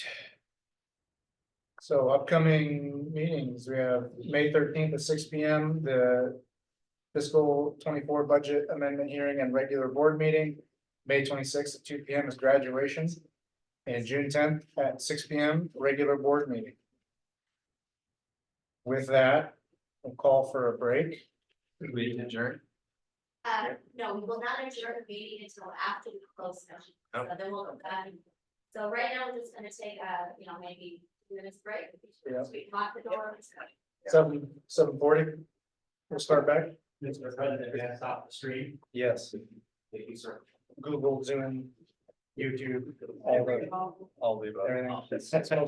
So upcoming meetings, we have May 13th at 6 P M, the fiscal 24 budget amendment hearing and regular board meeting. May 26th at 2 P M is graduation. And June 10th at 6 P M, regular board meeting. With that, we'll call for a break. We adjourn. No, we will not adjourn the meeting until after the closed session, so then we'll go back. So right now, we're just gonna take a, maybe 2 minutes break. Yeah. So we lock the door. 7:40. We'll start back. Mr. President, we have to stop the stream. Yes. Thank you, sir. Google, Zoom, YouTube, all the, I'll leave. everything. That's what I'm saying.